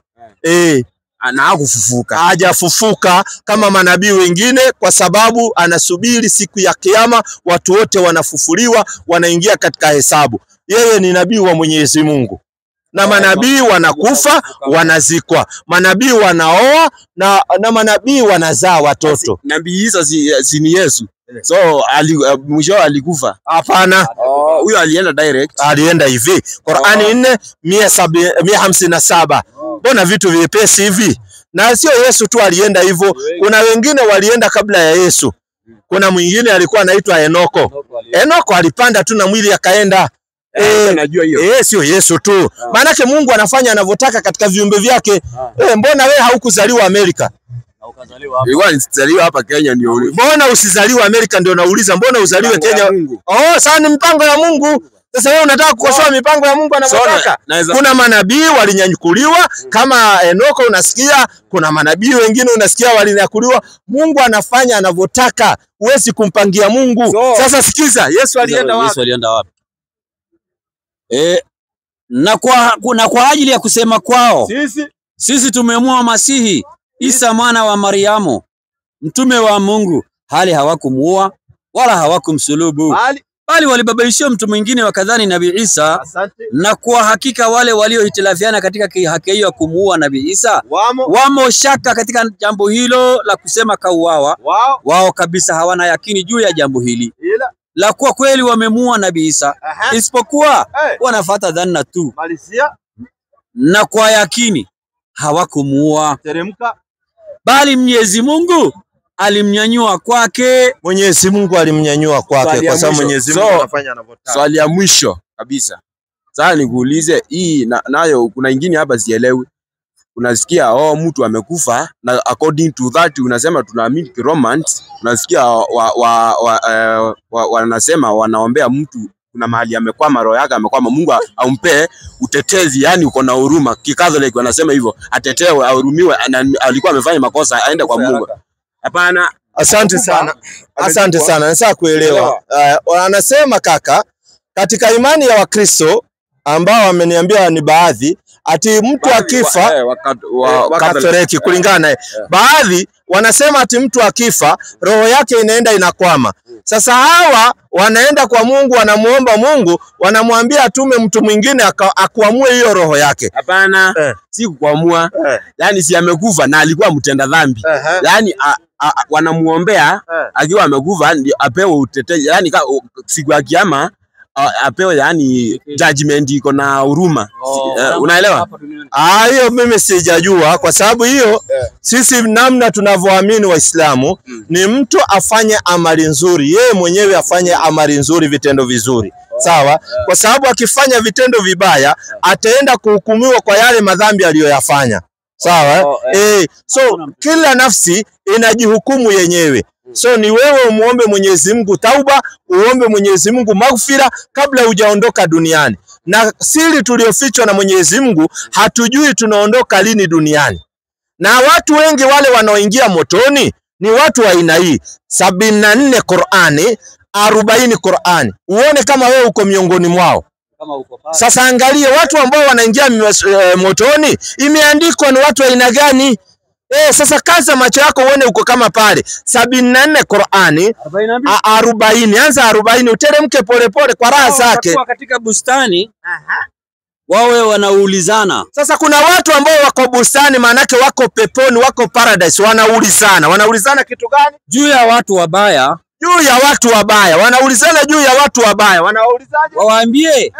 Na hakufufuka. Hajafufuka kama manabii wengine, kwa sababu anasubiri siku ya kiyama, watu wote wanafufuliwa, wanaingia katika hesabu. Yeye ni nabii wa Mwenyezi Mungu. Na manabii wanakufa, wanazikwa. Manabii wanaoa na manabii wanazaa watoto. Nabii Isa si ni Yesu. So mwisho alikufa? Hapana. Huyo alienda direct. Alienda hivi. Qur'ani 4:157. Mbona vitu vyepesi hivi? Na sio Yesu tu alienda hivyo. Kuna wengine walienda kabla ya Yesu. Kuna mwingine alikuwa anaitwa Enoko. Enoko alipanda tu na mwili akaenda. Najua hiyo. Sio Yesu tu. Maana yake Mungu anafanya anavyotaka katika viumbe vyake. Mbona wewe haukuzaliwa Amerika? Nilizaliwa hapa Kenya ndio. Mbona usizaliwa Amerika ndio nauliza, mbona uzaliwe Kenya? Sasa ni mipango ya Mungu. Sasa wewe unataka kukosoa mipango ya Mungu anavyotaka. Kuna manabii walinyanyukuliwa kama Enoko, unasikia kuna manabii wengine unasikia walinyakuliwa. Mungu anafanya anavyotaka, huwezi kumpangia Mungu. Sasa sikiza, Yesu alienda wapi? Na kwa ajili ya kusema kwao sisi tumeamua Masihi Isa mwana wa Mariamu, mtume wa Mungu, hali hawakumuua wala hawakumsulubu, bali walibabaishia mtu mwingine wakadhani Nabii Isa. Asante. Na kwa hakika wale waliohitilafiana katika haki hiyo ya kumuua Nabii Isa Wamo shaka katika jambo hilo la kusema kauawa. Wao kabisa hawana yakini juu ya jambo hili la kuwa kweli wamemuua Nabii Isa, isipokuwa wanafuata dhanna tu, na kwa yakini hawakumuua. Teremka. Bali Mwenyezi Mungu alimnyanyua kwake. Mwenyezi Mungu alimnyanyua kwake kwa sababu Mwenyezi Mungu anafanya anavyotaka. Swali ya mwisho kabisa. Sasa nikuulize hii nayo kuna ingine hapa sielewi. Unasikia mtu amekufa na according to that unasema tunaamini romance, unasikia wanasema wanaombea mtu kuna mahali amekwama, roho yake amekwama, Mungu ampe utetezi, yani uko na huruma. Kikatholiki wanasema hivyo, atetewe, ahurumiwe, alikuwa amefanya makosa aende kwa Mungu. Hapana. Asante sana. Asante sana. Nataka kuelewa. Wanasema kaka, katika imani ya Wakristo ambao wameniambia ni baadhi, ati mtu akifa Wakatoliki kulingana baadhi wanasema ati mtu akifa roho yake inaenda inakwama. Sasa hawa wanaenda kwa Mungu, wanamuomba Mungu, wanamwambia atume mtu mwingine akuamue hiyo roho yake. Hapana, si kuamua. Yani si amekufa na alikuwa mtenda dhambi. Yani wanamuombea akiwa amekufa ndio apewe utetezi. Yani siku ya kiyama apewe yani judgment iko na huruma. Unaelewa? Hiyo mimi sijajua kwa sababu hiyo sisi namna tunavyoamini Waislamu ni mtu afanye amali nzuri, yeye mwenyewe afanye amali nzuri, vitendo vizuri. Sawa? Kwa sababu akifanya vitendo vibaya ataenda kuhukumiwa kwa yale madhambi aliyoyafanya. Sawa? So kila nafsi inajihukumu yenyewe. So ni wewe umuombe Mwenyezi Mungu tauba, uombe Mwenyezi Mungu maghfira kabla hujaondoka duniani. Na siri tuliofichwa na Mwenyezi Mungu, hatujui tunaondoka lini duniani. Na watu wengi wale wanaoingia motoni ni watu wa aina hii. 74 Qur'ani, 40 Qur'ani. Uone kama wewe uko miongoni mwao. Sasa angalia watu ambao wanaingia motoni, imeandikwa ni watu wa aina gani? Sasa kaza macho yako uone uko kama pale. 74 Qur'ani, 40. Anza 40 uteremke polepole kwa raha zake. Katika bustani wawe wanaulizana. Sasa kuna watu ambao wako bustani, manake wako peponi, wako paradise, wanaulizana. Wanaulizana kitu gani? Juu ya watu wabaya. Juu ya watu wabaya. Wanaulizana juu ya watu wabaya. Wanaulizaje? Waambie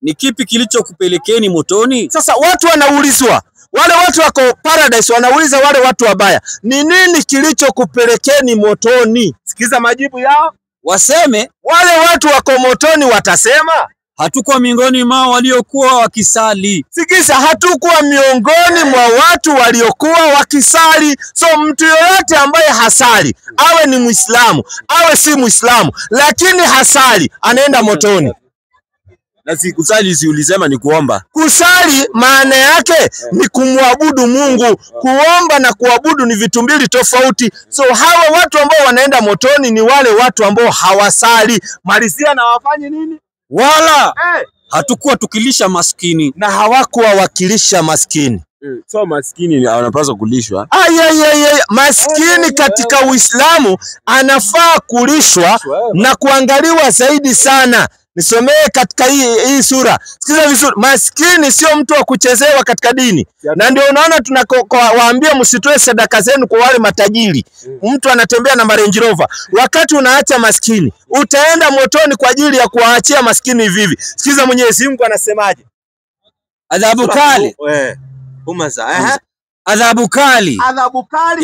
ni kipi kilichokupelekeni motoni? Sasa watu wanaulizwa. Wale watu wako paradise wanauliza wale watu wabaya, ni nini kilichokupelekeni motoni? Sikiza majibu yao. Waseme wale watu wako motoni watasema, hatukuwa miongoni mwa waliokuwa wakisali. Sikiza, hatukuwa miongoni mwa watu waliokuwa wakisali. So mtu yoyote ambaye hasali, awe ni Muislamu, awe si Muislamu, lakini hasali, anaenda motoni. Na si kusali, si ulisema ni kuomba. Kusali maana yake ni kumwabudu Mungu. Kuomba na kuabudu ni vitu mbili tofauti. So hawa watu ambao wanaenda motoni ni wale watu ambao hawasali. Malizia na wafanye nini? Wala hatukuwa tukilisha maskini. Na hawakuwa wakilisha maskini. So maskini anapaswa kulishwa. Maskini katika Uislamu anafaa kulishwa na kuangaliwa zaidi sana. Nisomee katika hii sura. Sikiza vizuri. Maskini sio mtu wa kuchezewa katika dini. Na ndio unaona tunawaambia msitoe sadaka zenu kwa wale matajiri. Mtu anatembea na Range Rover. Wakati unaacha maskini, utaenda motoni kwa ajili ya kuwaachia maskini vivi. Sikiza Mwenyezi Mungu anasemaje? Adhabu kali. Adhabu kali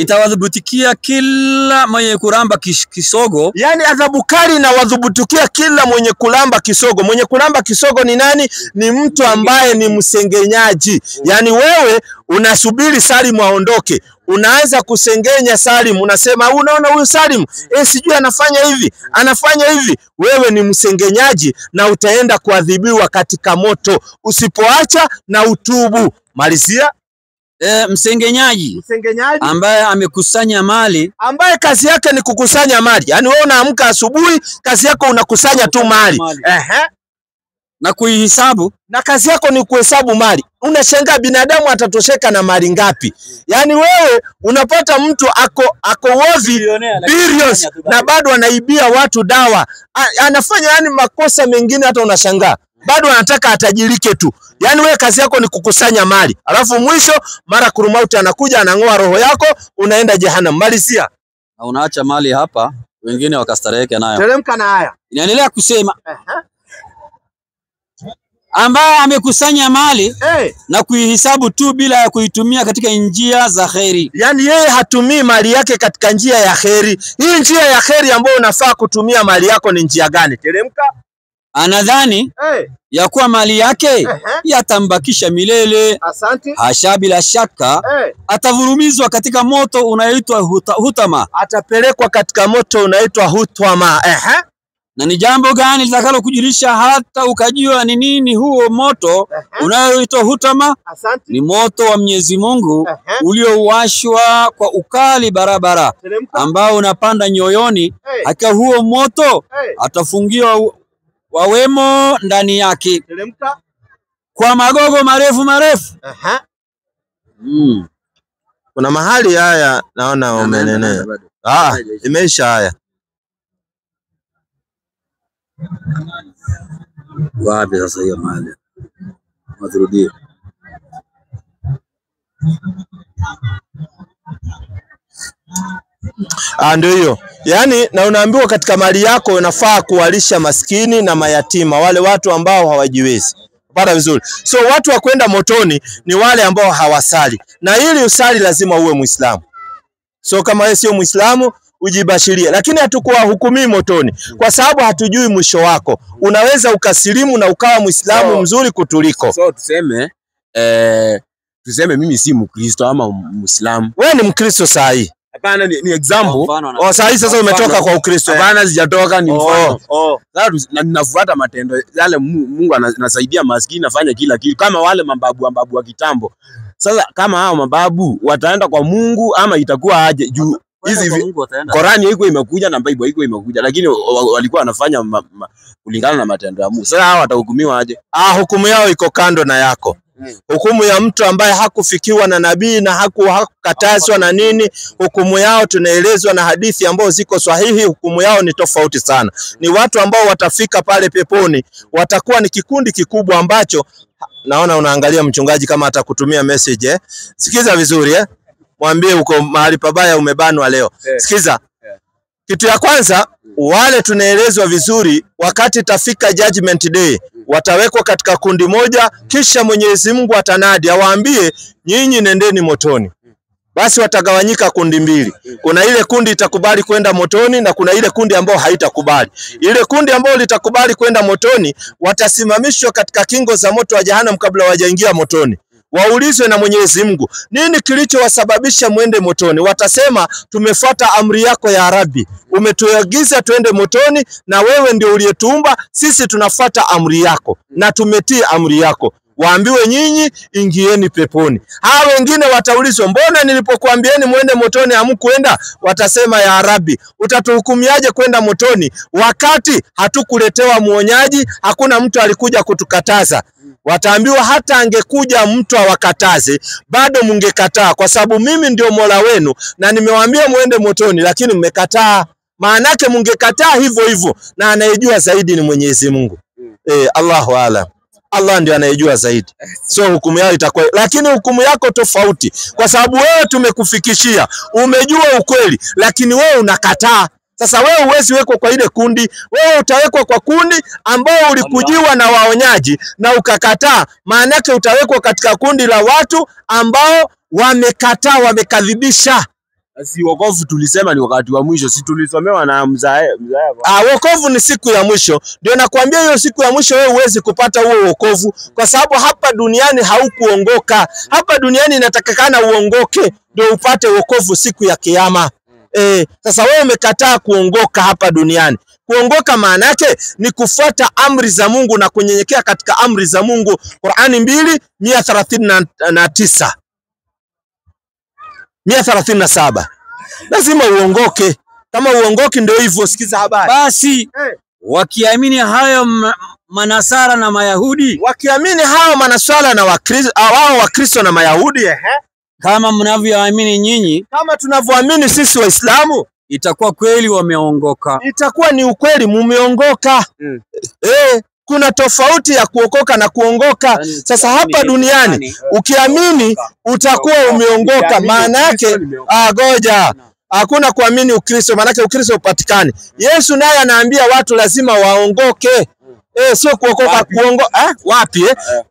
itawadhibitikia kila mwenye kuramba kisogo. Yani adhabu kali inawadhibitikia kila mwenye kulamba kisogo. Mwenye kulamba kisogo ni nani? Ni mtu ambaye ni msengenyaji. Yani wewe unasubiri Salim aondoke, unaanza kusengenya Salim, unasema unaona huyu Salim sijui anafanya hivi, anafanya hivi. Wewe ni msengenyaji na utaenda kuadhibiwa katika moto usipoacha na utubu. Malizia. Msengenyaji ambaye amekusanya mali, ambaye kazi yake ni kukusanya mali. Yani wewe unaamka asubuhi, kazi yako unakusanya tu mali. na kuihesabu. Na kazi yako ni kuhesabu mali. Unashangaa binadamu atatosheka na mali ngapi? Yani wewe unapata mtu ako wovi billions na bado anaibia watu dawa. Anafanya yani makosa mengine hata unashangaa. Bado anataka atajirike tu. Yani wewe kazi yako ni kukusanya mali. Alafu mwisho mara kurumauti anakuja anang'oa roho yako, unaenda jehanamu. Malizia. Na unaacha mali hapa, wengine wakastareheke nayo. Teremka na haya. Inaendelea kusema ambaye amekusanya mali na kuihesabu tu bila ya kuitumia katika njia za kheri. Yani yeye hatumii mali yake katika njia ya kheri. Hii njia ya kheri ambayo unafaa kutumia mali yako ni njia gani? Teremka. Anadhani ya kuwa mali yake yatambakisha milele. Asante. Hasha, bila shaka atavurumizwa katika moto unaoitwa hutama. Atapelekwa katika moto unaitwa hutama. Na ni jambo gani litakalo kujulisha hata ukajua ni nini huo moto unaoitwa hutama? Asante. Ni moto wa Mwenyezi Mungu uliowashwa kwa ukali barabara ambao unapanda nyoyoni. Hakika huo moto atafungiwa wawemo ndani yake kwa magogo marefu marefu. Kuna mahali haya naona umenenea. Imeisha haya. Wapi sasa hiyo mahali? Madrudie. Ndio hiyo. Yani na unaambiwa katika mali yako unafaa kuwalisha maskini na mayatima, wale watu ambao hawajiwezi. Pata vizuri. So watu wa kwenda motoni ni wale ambao hawasali. Na ili usali lazima uwe Muislamu. So kama wewe sio Muislamu ujibashirie, lakini hatukuwa hukumii motoni kwa sababu hatujui mwisho wako. Unaweza ukasilimu na ukawa Muislamu mzuri kutuliko. So tuseme mimi si Mkristo ama Muislamu. Wewe ni Mkristo saa hii. Hapana, ni example. Saa hii sasa umetoka kwa Ukristo. Hapana, sijatoka, ni mfano. Sasa ninafuata matendo yale Mungu anasaidia maskini, nafanya kila kitu kama wale mababu wa kitambo. Sasa kama hao mababu wataenda kwa Mungu ama itakuwa aje? Juu hizi Qur'ani iko imekuja na Bible iko imekuja, lakini walikuwa wanafanya kulingana na matendo ya Mungu. Sasa hao watahukumiwa aje? Hukumu yao iko kando na yako. Hukumu ya mtu ambaye hakufikiwa na nabii na hakukatazwa na nini, hukumu yao tunaelezwa na hadithi ambazo ziko sahihi. Hukumu yao ni tofauti sana. Ni watu ambao watafika pale peponi, watakuwa ni kikundi kikubwa ambacho naona unaangalia mchungaji kama atakutumia message. Sikiza vizuri mwambie uko mahali pabaya, umebanwa leo. Sikiza. Kitu ya kwanza, wale tunaelezwa vizuri wakati tafika judgment day watawekwa katika kundi moja, kisha Mwenyezi Mungu atanadi awaambie nyinyi nendeni motoni. Basi watagawanyika kundi mbili. Kuna ile kundi itakubali kwenda motoni na kuna ile kundi ambao haitakubali. Ile kundi ambao litakubali kwenda motoni watasimamishwa katika kingo za moto wa jehanamu kabla hawajaingia motoni. Waulizwe na Mwenyezi Mungu, nini kilichowasababisha mwende motoni? Watasema tumefuata amri yako ya Rabbi. Umetuagiza twende motoni na wewe ndio uliyetuumba, sisi tunafuata amri yako na tumetii amri yako. Waambiwe nyinyi ingieni peponi. Hao wengine wataulizwa, mbona nilipokuambieni mwende motoni hamkuenda? Watasema ya Rabbi, utatuhukumiaje kwenda motoni wakati hatukuletewa muonyaji, hakuna mtu alikuja kutukataza? Wataambiwa hata angekuja mtu awakataze bado mungekataa, kwa sababu mimi ndio Mola wenu na nimewaambia muende motoni lakini mmekataa. Maanake mungekataa hivyo hivyo, na anayejua zaidi ni Mwenyezi Mungu. Allahu a'lam. Allah ndio anayejua zaidi. So hukumu yao itakuwa, lakini hukumu yako tofauti, kwa sababu wewe tumekufikishia, umejua ukweli lakini wewe unakataa. Sasa wewe huwezi wekwa kwa ile kundi, wewe utawekwa kwa kundi ambao ulikujiwa na waonyaji na ukakataa. Maana yake utawekwa katika kundi la watu ambao wamekataa, wamekadhibisha. Si wokovu tulisema ni wakati wa mwisho, si tulisomewa na mzae. Wokovu ni siku ya mwisho. Ndio nakwambia hiyo siku ya mwisho wewe huwezi kupata huo wokovu, kwa sababu hapa duniani haukuongoka. Hapa duniani inatakikana uongoke ndio upate wokovu siku ya kiyama. Sasa wewe umekataa kuongoka hapa duniani. Kuongoka maana yake ni kufuata amri za Mungu na kunyenyekea katika amri za Mungu. Qur'ani 2:139. 137. Lazima uongoke. Kama uongoki ndio hivyo, sikiza habari. Basi wakiamini hayo Manasara na Mayahudi, wakiamini hao Manaswara na Wakristo na Mayahudi, kama mnavyoamini nyinyi, kama tunavyoamini sisi Waislamu, itakuwa kweli wameongoka. Itakuwa ni ukweli mumeongoka. Kuna tofauti ya kuokoka na kuongoka. Sasa hapa duniani ukiamini utakuwa umeongoka, maana yake goja, hakuna kuamini Ukristo, maana yake Ukristo upatikane. Yesu naye anaambia watu lazima waongoke. Sio kuokoka wapi?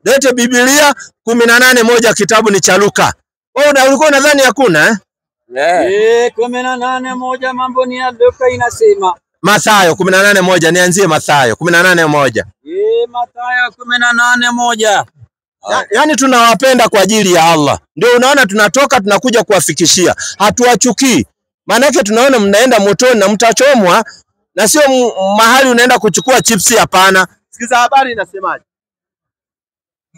Lete Biblia 18:1 kitabu ni cha Luka. Wewe ulikuwa unadhani hakuna 18:1 mambo ni ya Luka inasema. Mathayo 18:1, nianzie Mathayo 18:1. Mathayo 18:1. Yaani tunawapenda kwa ajili ya Allah. Ndio unaona tunatoka tunakuja kuwafikishia. Hatuwachukii. Maana yake tunaona mnaenda motoni na mtachomwa, na sio mahali unaenda kuchukua chipsi, hapana. Sikiza habari inasemaje?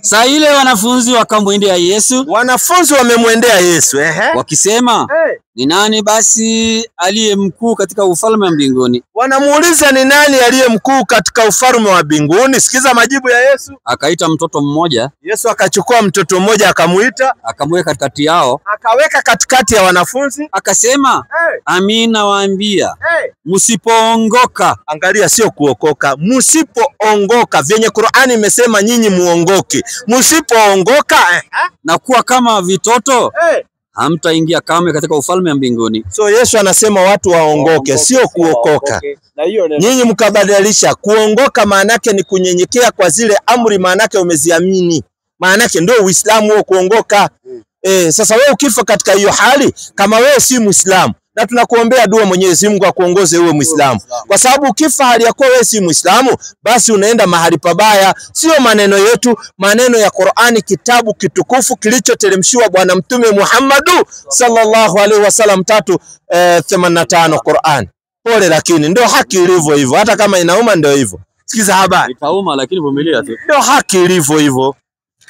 Saa ile wanafunzi wakamwendea Yesu. Wanafunzi wamemwendea Yesu, wakisema, ni nani basi aliye mkuu katika ufalme wa mbinguni? Wanamuuliza ni nani aliye mkuu katika ufalme wa mbinguni. Sikiza majibu ya Yesu. Akaita mtoto mmoja. Yesu akachukua mtoto mmoja akamuita, akamweka katikati yao, akaweka katikati ya wanafunzi, akasema, Amin nawaambia, msipoongoka. Angalia, sio kuokoka, msipoongoka. Venye Qur'ani imesema nyinyi muongoke. Msipoongoka na kuwa kama vitoto, hamtaingia kamwe katika ufalme wa mbinguni. So Yesu anasema watu waongoke, sio kuokoka. Nyinyi mkabadilisha. Kuongoka maana yake ni kunyenyekea kwa zile amri, maana yake umeziamini. Maana yake ndio Uislamu huo, kuongoka. Sasa wewe ukifa katika hiyo hali, kama wewe si Muislamu, na tunakuombea dua Mwenyezi Mungu akuongoze uwe Muislamu, kwa sababu ukifa hali yako wewe si Muislamu, basi unaenda mahali pabaya. Sio maneno yetu, maneno ya Qur'ani, kitabu kitukufu kilichoteremshiwa Bwana Mtume Muhammadu sallallahu alaihi wasallam 3:85 Qur'an. Pole, lakini ndio haki ilivyo hivyo, hata kama inauma ndio hivyo. Sikiza habari. Itauma lakini vumilia tu. Ndio haki ilivyo hivyo.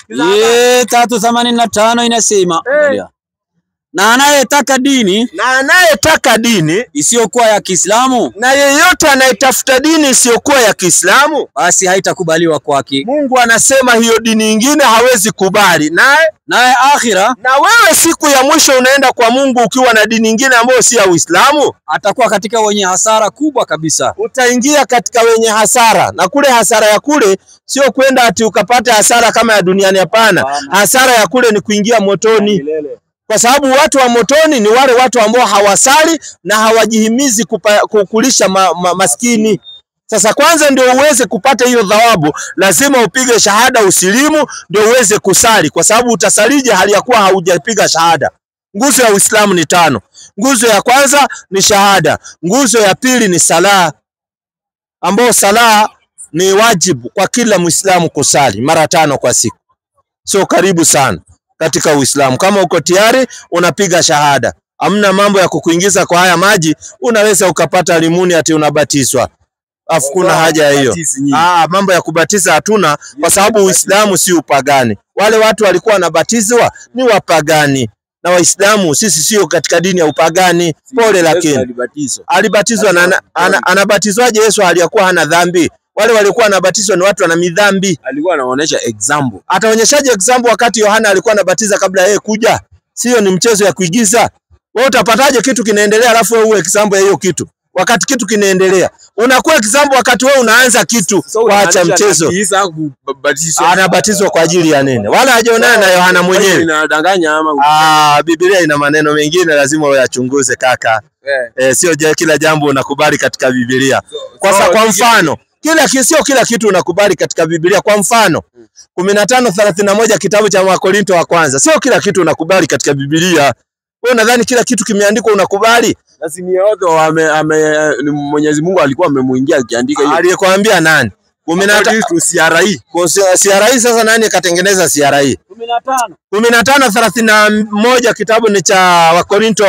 3:85 inasema, na anayetaka dini isiyokuwa ya Kiislamu, na yeyote anayetafuta dini isiyokuwa ya Kiislamu, basi haitakubaliwa kwake. Mungu anasema hiyo dini nyingine hawezi kubali. Naye akhira, na wewe siku ya mwisho unaenda kwa Mungu ukiwa na dini nyingine ambayo si ya Uislamu, atakuwa katika wenye hasara kubwa kabisa. Utaingia katika wenye hasara, na kule hasara ya kule sio kwenda ati ukapata hasara kama ya duniani, hapana. Hasara ya kule ni kuingia motoni. Kwa sababu watu wa motoni ni wale watu ambao hawasali na hawajihimizi kukulisha maskini. Sasa kwanza ndio uweze kupata hiyo thawabu, lazima upige shahada usilimu ndio uweze kusali, kwa sababu utasalije hali ya kuwa haujapiga shahada. Nguzo ya Uislamu ni 5. Nguzo ya kwanza ni shahada. Nguzo ya pili ni sala, ambao sala ni wajibu kwa kila Muislamu kusali mara 5 kwa siku. So karibu sana katika Uislamu. Kama uko tayari unapiga shahada. Hamna mambo ya kukuingiza kwa haya maji, unaweza ukapata limuni ati unabatizwa. Kuna haja ya hiyo. Mambo ya kubatiza hatuna, kwa sababu Uislamu si upagani. Wale watu walikuwa wanabatizwa ni wapagani. Na Waislamu sisi sio katika dini ya upagani. Pole, lakini alibatizwa na anabatizwaje Yesu aliyakuwa hana dhambi? Wale walikuwa anabatizwa ni watu wana midhambi. Alikuwa anaonyesha example. Ataonyeshaje example wakati Yohana alikuwa anabatiza kabla yeye kuja? Sio, ni mchezo ya kuigiza. Wewe utapataje kitu kinaendelea alafu wewe uwe example ya hiyo kitu? Wakati kitu kinaendelea. Unakuwa example wakati wewe unaanza kitu. Waacha mchezo. Anabatizwa kwa ajili ya nini? Wala hajaonana na Yohana mwenyewe. Inadanganya ama Biblia ina maneno mengine lazima uyachunguze kaka. Sio kila jambo unakubali katika Biblia. Kwa mfano, sio kila kitu unakubali katika Biblia. Kwa mfano 15:31 kitabu cha Wakorinto wa kwanza, sio kila kitu unakubali katika Biblia. Wewe unadhani kila kitu kimeandikwa unakubali? Basi ni yote Mwenyezi Mungu alikuwa amemuingia akiandika hiyo. Aliyekwambia nani? 15 CRI. Sasa nani katengeneza CRI? 15:31 kitabu ni cha Wakorinto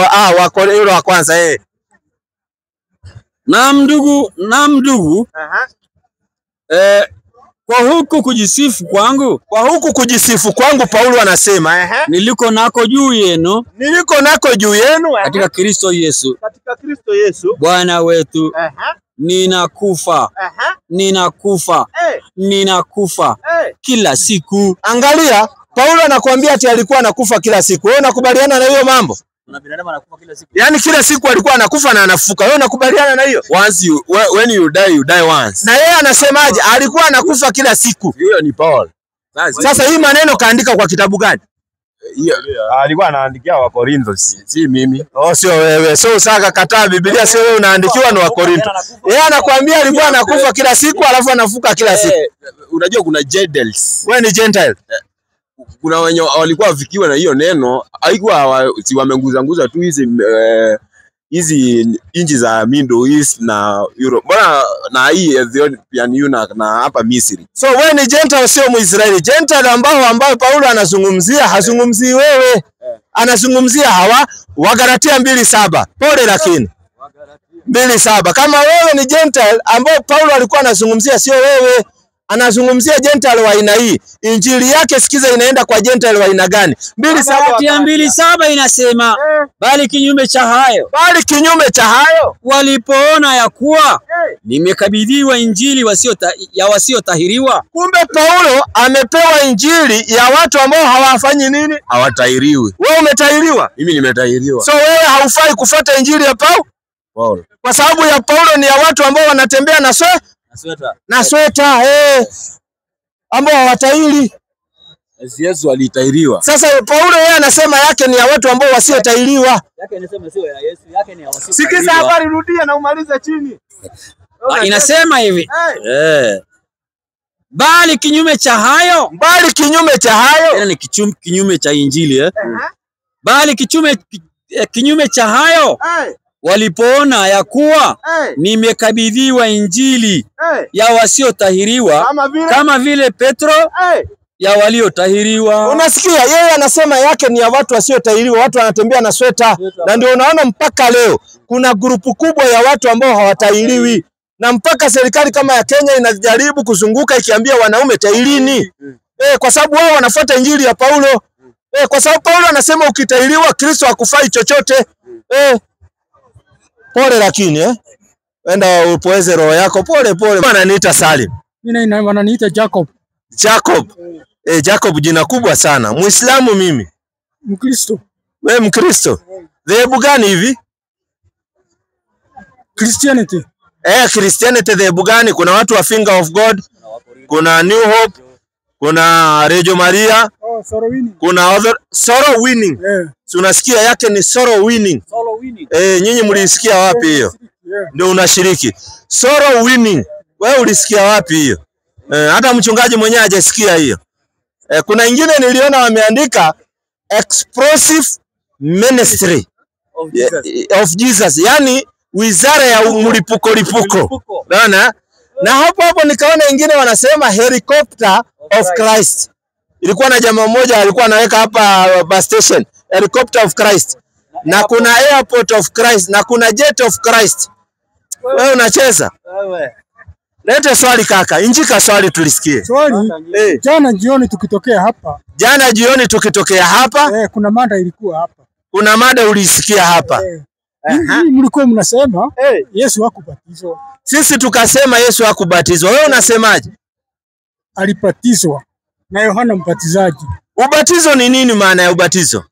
wa kwanza. Naam ndugu. Kwa huku kujisifu kwangu, Paulo anasema niliko nako juu yenu katika Kristo Yesu Bwana wetu. ninakufa, ninakufa, ninakufa kila siku. Angalia, Paulo anakuambia ati alikuwa anakufa kila siku. Wewe unakubaliana na hiyo mambo? Kuna binadamu anakufa kila siku. Yaani kila siku alikuwa anakufa na anafufuka. Wewe unakubaliana na hiyo? When you die once. Na yeye anasemaje? Alikuwa anakufa kila siku. Hiyo ni Paul. Sasa hii maneno kaandika kwa kitabu gani? Alikuwa anaandikia wa Korintho, si mimi. Sio wewe. So usaka kataa Biblia, sio wewe unaandikiwa na wa Korintho. Yeye anakuambia alikuwa anakufa kila siku alafu anafuka kila siku. Unajua kuna Gentiles. Wewe ni Gentile. Kuna wenye walikuwa wafikiwa na hiyo neno, haikuwa si wamenguza tu hizi inchi za Middle East na Europe. Bwana na hii Ethiopian na hapa Misri. So wewe ni Gentile, sio Muisraeli. Gentile ambao Paulo anazungumzia, hazungumzii wewe. Anazungumzia hawa Wagalatia 2:7. Pole lakini 2:7. Kama wewe ni Gentile ambao Paulo alikuwa anazungumzia, sio wewe. Anazungumzia Gentile wa aina hii. Injili yake sikiza inaenda kwa Gentile wa aina gani? 2:7 inasema bali kinyume cha hayo walipoona ya kuwa nimekabidhiwa injili wasiotahiriwa. Kumbe Paulo amepewa injili ya watu ambao hawafanyi nini? Hawatahiriwi. Wewe umetahiriwa? Mimi nimetahiriwa. So wewe haufai kufuata injili ya Paulo? Kwa sababu ya Paulo ni ya watu ambao wanatembea na sweta ambao hawatahiri. Yesu alitahiriwa. Sasa Paulo yeye anasema yake ni ya watu ambao wasiotahiriwa. Yake anasema sio ya Yesu, yake ni ya wasiotahiriwa. Sikiza habari, rudia na umalize chini. Inasema hivi. Bali kinyume cha hayo. Yaani ni kinyume cha injili Bali kinyume cha hayo walipoona ya kuwa nimekabidhiwa injili ya wasiotahiriwa kama vile Petro ya waliotahiriwa. Unasikia, yeye anasema yake ni ya watu wasiotahiriwa, watu wanatembea na sweta. Na ndio unaona mpaka leo kuna grupu kubwa ya watu ambao hawatahiriwi, na mpaka serikali kama ya Kenya inajaribu kuzunguka ikiambia wanaume tahirini. Kwa sababu wao wanafuata injili ya Paulo. Kwa sababu Paulo anasema ukitahiriwa Kristo hakufai chochote. Pole lakini enda upoeze roho yako pole. Wananiita Salim. Mimi wananiita Jacob. Jacob jina kubwa sana. Muislamu mimi. Mkristo. Wewe Mkristo? Dhehebu gani hivi? Christianity. Christianity dhehebu gani? Kuna watu wa Finger of God, kuna New Hope, kuna Reggio Maria, kuna Sorrow Winning. Si unasikia yake ni Sorrow Winning. Nyinyi mlisikia wapi hiyo? Ndio unashiriki. Sorrow Winning. Wewe ulisikia wapi hiyo? Hata mchungaji mwenyewe hajasikia hiyo. Kuna ingine niliona wameandika Explosive Ministry of Jesus. Yani wizara ya mlipuko. Unaona? Na hapo nikaona ingine wanasema Helicopter of Christ. Ilikuwa na jamaa mmoja alikuwa anaweka hapa bus station, Helicopter of Christ. Na kuna Airport of Christ, na kuna Jet of Christ. Wewe unacheza? Lete swali kaka, injika swali tulisikie. Swali, jana jioni tukitokea hapa. Kuna mada ilikuwa hapa. Kuna mada ulisikia hapa. Mlikuwa mnasema Yesu hakubatizwa. Sisi tukasema Yesu hakubatizwa. Wewe unasemaje? Alibatizwa na Yohana Mbatizaji. Ubatizo ni nini maana ya ubatizo?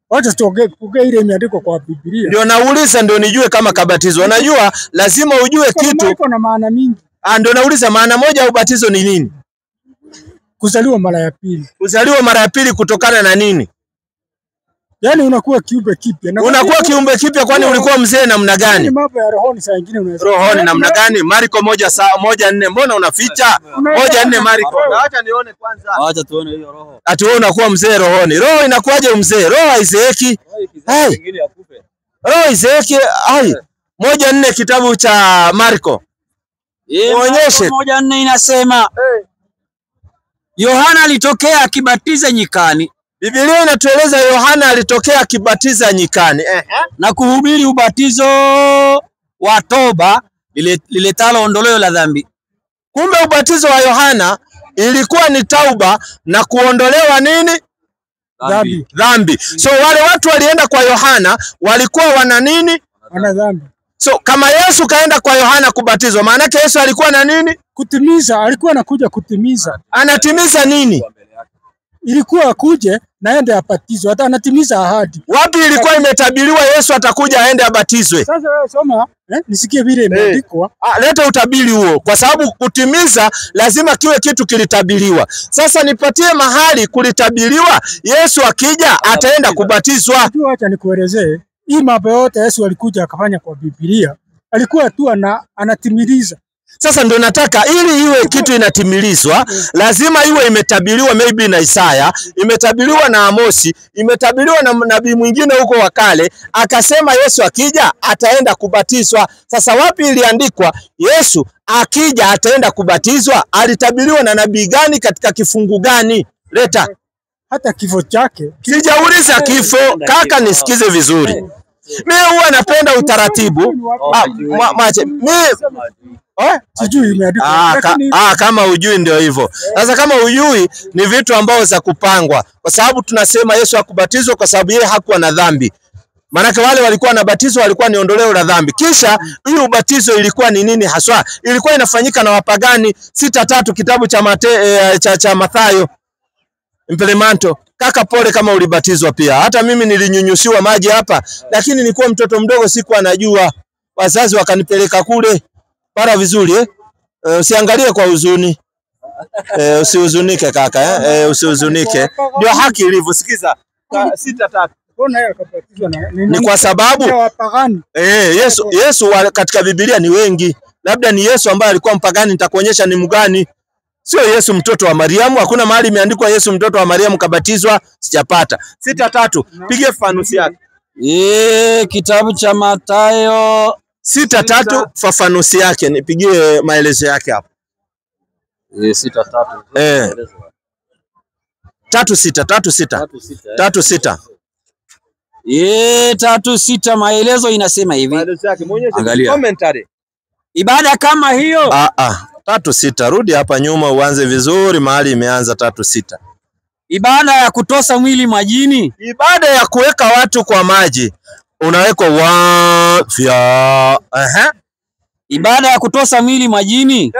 Wacha tuongee ile imeandikwa kwa Biblia. Ndio nauliza ndio nijue kama kabatizwa. Unajua lazima ujue kitu. Iko na maana mingi. Ndio nauliza maana moja ya ubatizo ni nini? Kuzaliwa mara ya pili. Kuzaliwa mara ya pili kutokana na nini? Yaani unakuwa kiumbe kipya. Unakuwa kiumbe kipya kwani ulikuwa mzee namna gani? Mambo ya rohoni saa nyingine unaweza. Rohoni namna gani? Marko 1:4 mbona unaficha? 1:4 Marko. Acha nione kwanza. Acha tuone hiyo roho. Ati wewe unakuwa mzee rohoni. Roho inakuwaje mzee? Roho haizeeki. Roho haizeeki. 1:4 kitabu cha Marko. Muonyeshe. 1:4 inasema Yohana alitokea akibatiza nyikani. Biblia inatueleza Yohana alitokea akibatiza nyikani na kuhubiri ubatizo wa toba liletalo ondoleo la dhambi. Kumbe ubatizo wa Yohana ilikuwa ni tauba na kuondolewa nini? Dhambi. So wale watu walienda kwa Yohana walikuwa wana nini? Wana dhambi. So kama Yesu kaenda kwa Yohana kubatizwa, maana yake Yesu alikuwa na nini? Kutimiza, alikuwa anakuja kutimiza. Anatimiza nini? Ilikuwa akuje naende abatizwe, hata anatimiza ahadi. Wapi ilikuwa imetabiriwa Yesu atakuja aende abatizwe? Sasa wewe soma, nisikie vile imeandikwa. Leta utabiri huo, kwa sababu kutimiza lazima kiwe kitu kilitabiriwa. Sasa nipatie mahali kulitabiriwa Yesu akija ataenda kubatizwa. Acha nikuelezee. Hii mambo yote Yesu alikuja akafanya kwa Biblia. Alikuwa tu anatimiliza. Sasa ndio nataka ili iwe kitu inatimilizwa, lazima iwe imetabiriwa maybe na Isaya, imetabiriwa na Amosi, imetabiriwa na nabii mwingine huko wa kale, akasema Yesu akija ataenda kubatizwa. Sasa wapi iliandikwa Yesu akija ataenda kubatizwa? Alitabiriwa na nabii gani, katika kifungu gani? Leta. Hata kifo chake. Sijauliza kifo, kaka, nisikize vizuri. Mimi huwa napenda utaratibu. Sijui imeandikwa. Kama ujui ndio hivyo. Sasa kama ujui ni vitu ambao za kupangwa. Kwa sababu tunasema Yesu hakubatizwa kwa sababu yeye hakuwa na dhambi. Maana wale walikuwa wanabatizwa walikuwa ni ondoleo la dhambi. Kisha hii ubatizo ilikuwa ni nini haswa? Ilikuwa inafanyika na wapagani. 6:3 kitabu cha Mathayo. Implemanto. Kaka pole kama ulibatizwa pia. Hata mimi nilinyunyusiwa maji hapa, lakini nilikuwa mtoto mdogo, sikuwa najua. Wazazi wakanipeleka kule. Para vizuri usiangalie kwa huzuni. Usihuzunike kaka usihuzunike. Ndio haki ilivyo. Sikiza 6:3. Ni kwa sababu Yesu katika Biblia ni wengi. Labda ni Yesu ambaye alikuwa mpagani, nitakuonyesha ni mgani. Sio Yesu mtoto wa Mariamu. Hakuna mahali imeandikwa Yesu mtoto wa Mariamu kabatizwa, sijapata. 6:3. Pige fafanuzi yake. Kitabu cha Mathayo 6:3 fafanuzi yake, nipigie maelezo yake hapo. 6:3. 3:6. 3:6 maelezo inasema hivi. Maelezo yake muonyeshe. Angalia. Commentary. Ibada kama hiyo. 3:6. Rudi hapa nyuma uanze vizuri mahali imeanza 3:6. Ibada ya kutosa mwili majini. Ibada ya kuweka watu kwa maji. Unawekwa Ibada ya kutosa mwili majini.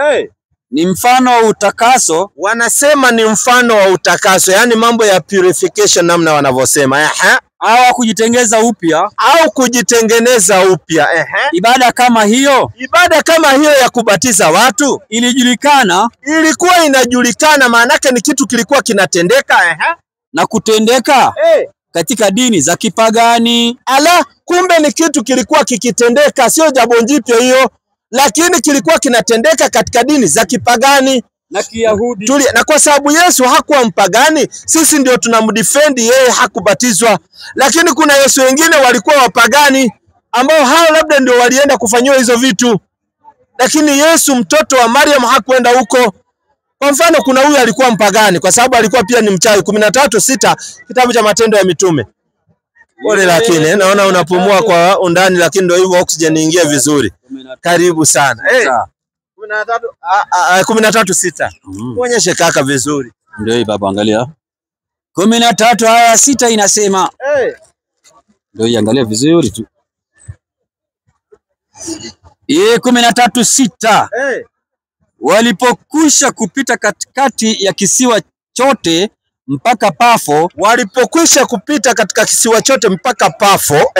Ni mfano wa utakaso. Wanasema ni mfano wa utakaso, yani mambo ya purification namna wanavyosema. Au kujitengeza upya. Au kujitengeneza upya. Ibada kama hiyo. Ibada kama hiyo ya kubatiza watu ilikuwa inajulikana, maana yake ni kitu kilikuwa kinatendeka na kutendeka katika dini za kipagani. Kumbe ni kitu kilikuwa kikitendeka, sio jambo jipya hiyo, lakini kilikuwa kinatendeka katika dini za kipagani na Kiyahudi. Na kwa sababu Yesu hakuwa mpagani, sisi ndio tunamdefend yeye, hakubatizwa. Lakini kuna Yesu wengine walikuwa wapagani ambao hao labda ndio walienda kufanywa hizo vitu. Lakini Yesu mtoto wa Mariam hakuenda huko. Kwa mfano kuna huyu alikuwa mpagani kwa sababu alikuwa pia ni mchawi. 13:6 kitabu cha Matendo ya Mitume. Pole lakini naona unapumua kwa undani, lakini ndio hivyo, oxygen ingia vizuri. Karibu sana. 13:6. Muonyeshe kaka vizuri. Ndio hii baba, angalia. 13:6 inasema. Ndio iangalia vizuri tu. 13:6. Walipokwisha kupita katikati ya kisiwa chote mpaka Pafo. Walipokwisha kupita katika kisiwa chote mpaka Pafo.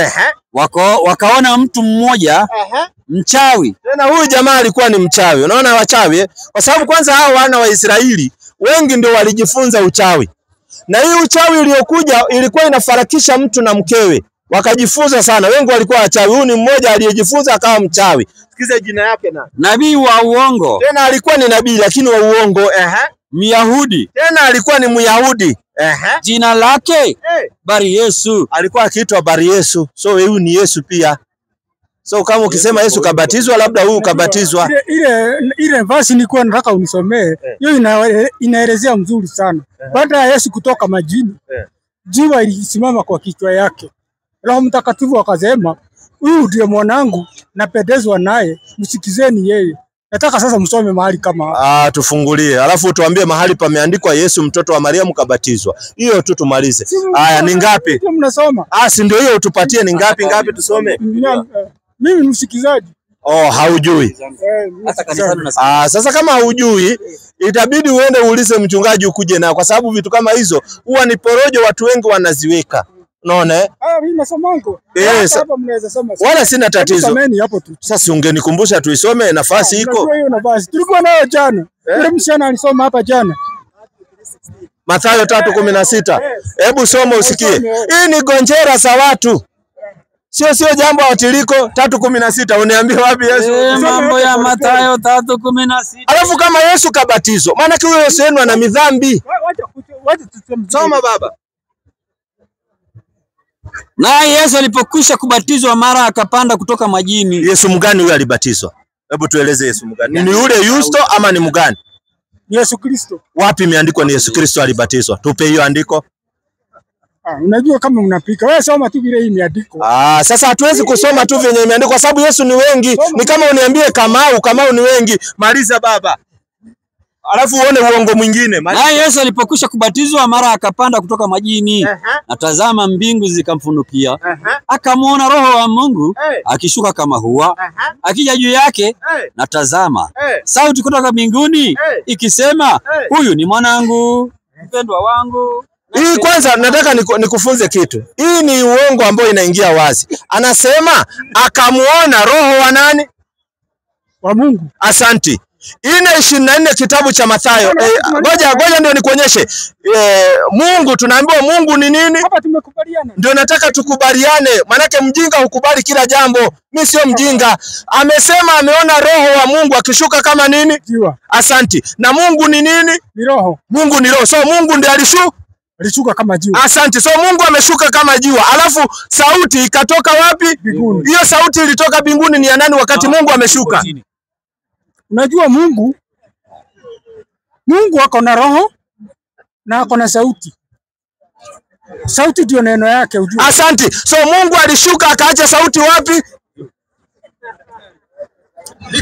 Wakaona mtu mmoja mchawi. Tena huyu jamaa alikuwa ni mchawi. Unaona wachawi kwa sababu kwanza hao wana wa Israeli wengi ndio walijifunza uchawi. Na hii uchawi iliyokuja ilikuwa inafarakisha mtu na mkewe. Wakajifunza sana. Wengi walikuwa wachawi. Huyu ni mmoja aliyejifunza akawa mchawi. Sikiza jina yake na. Nabii wa uongo. Tena alikuwa ni nabii lakini wa uongo. Myahudi. Tena alikuwa ni Myahudi. Jina lake Bari Yesu. Alikuwa akiitwa Bari Yesu. So huyu ni Yesu pia. So kama ukisema Yesu kabatizwa, labda huyu kabatizwa. Ile verse nilikuwa nataka unisomee. Hiyo inaelezea mzuri sana. Baada ya Yesu kutoka majini, jiwa ilisimama kwa kichwa yake. Roho Mtakatifu akasema, huyu ndiye mwanangu, napendezwa naye, msikizeni yeye. Nataka sasa msome mahali kama tufungulie. Alafu tuambie mahali pameandikwa Yesu mtoto wa Mariamu kabatizwa. Hiyo tu tumalize. Haya ni ngapi? Mnasoma. Si ndio hiyo utupatie ni ngapi tusome. Mimi ni msikizaji. Oh, haujui. Hata kanisani unasikia. Sasa kama haujui itabidi uende uulize mchungaji ukuje na, kwa sababu vitu kama hizo huwa ni porojo, watu wengi wanaziweka. Unaona Mimi nasomango. Hapa mnaweza soma. Wala sina tatizo. Someni hapo tu. Sasa ungenikumbusha tuisome, nafasi iko. Unajua hiyo nafasi. Tulikuwa nayo jana. Yule msichana alisoma hapa jana. Mathayo 3:16. Hebu soma usikie. Hii ni gonjera za watu. Sio jambo atiliko. 3:16 uniambie wapi Yesu? Mambo ya Mathayo 3:16. Alafu kama Yesu kabatizwa, maana huyo Yesu wenu ana midhambi. Wacha Soma baba. Naye Yesu alipokwisha kubatizwa mara akapanda kutoka majini. Yesu mgani huyo alibatizwa? Hebu tueleze Yesu mgani. Ni yule Yusto ama ni mgani? Yesu Kristo. Wapi imeandikwa ni Yesu Kristo alibatizwa? Tupe hiyo andiko. Unajua kama unapika. Wewe soma tu vile imeandikwa. Sasa hatuwezi kusoma tu venye imeandikwa kwa sababu Yesu ni wengi. Ni kama uniambie Kamau ni wengi. Maliza baba. Alafu uone uongo mwingine. Naye Yesu alipokwisha kubatizwa mara akapanda kutoka majini. Na tazama mbingu zikamfunukia. Akamwona Roho wa Mungu akishuka kama hua akija juu yake. Na tazama sauti kutoka mbinguni ikisema, huyu ni mwanangu mpendwa wangu. Hii kwanza nataka nikufunze kitu. Hii ni uongo ambao inaingia wazi. Anasema akamuona Roho wa nani? Wa Mungu. Asanti. 4:24 kitabu cha Mathayo. Ngoja ndio nikuonyeshe. Mungu, tunaambiwa Mungu ni nini? Hapa tumekubaliana. Ndio nataka tukubaliane. Manake mjinga hukubali kila jambo. Mimi sio mjinga. Amesema ameona Roho wa Mungu akishuka kama nini? Jiwa. Asanti. Na Mungu ni nini? Ni Roho. Mungu ni Roho. So Mungu ndiye alishuka kama jiwa. Asante. So Mungu ameshuka kama jiwa. Alafu sauti ikatoka wapi? Mbinguni. Hiyo sauti ilitoka mbinguni ni ya nani wakati Mungu ameshuka? Unajua Mungu ako na roho na ako na sauti. Sauti ndio neno yake ujue. Asante. So Mungu alishuka akaacha sauti wapi?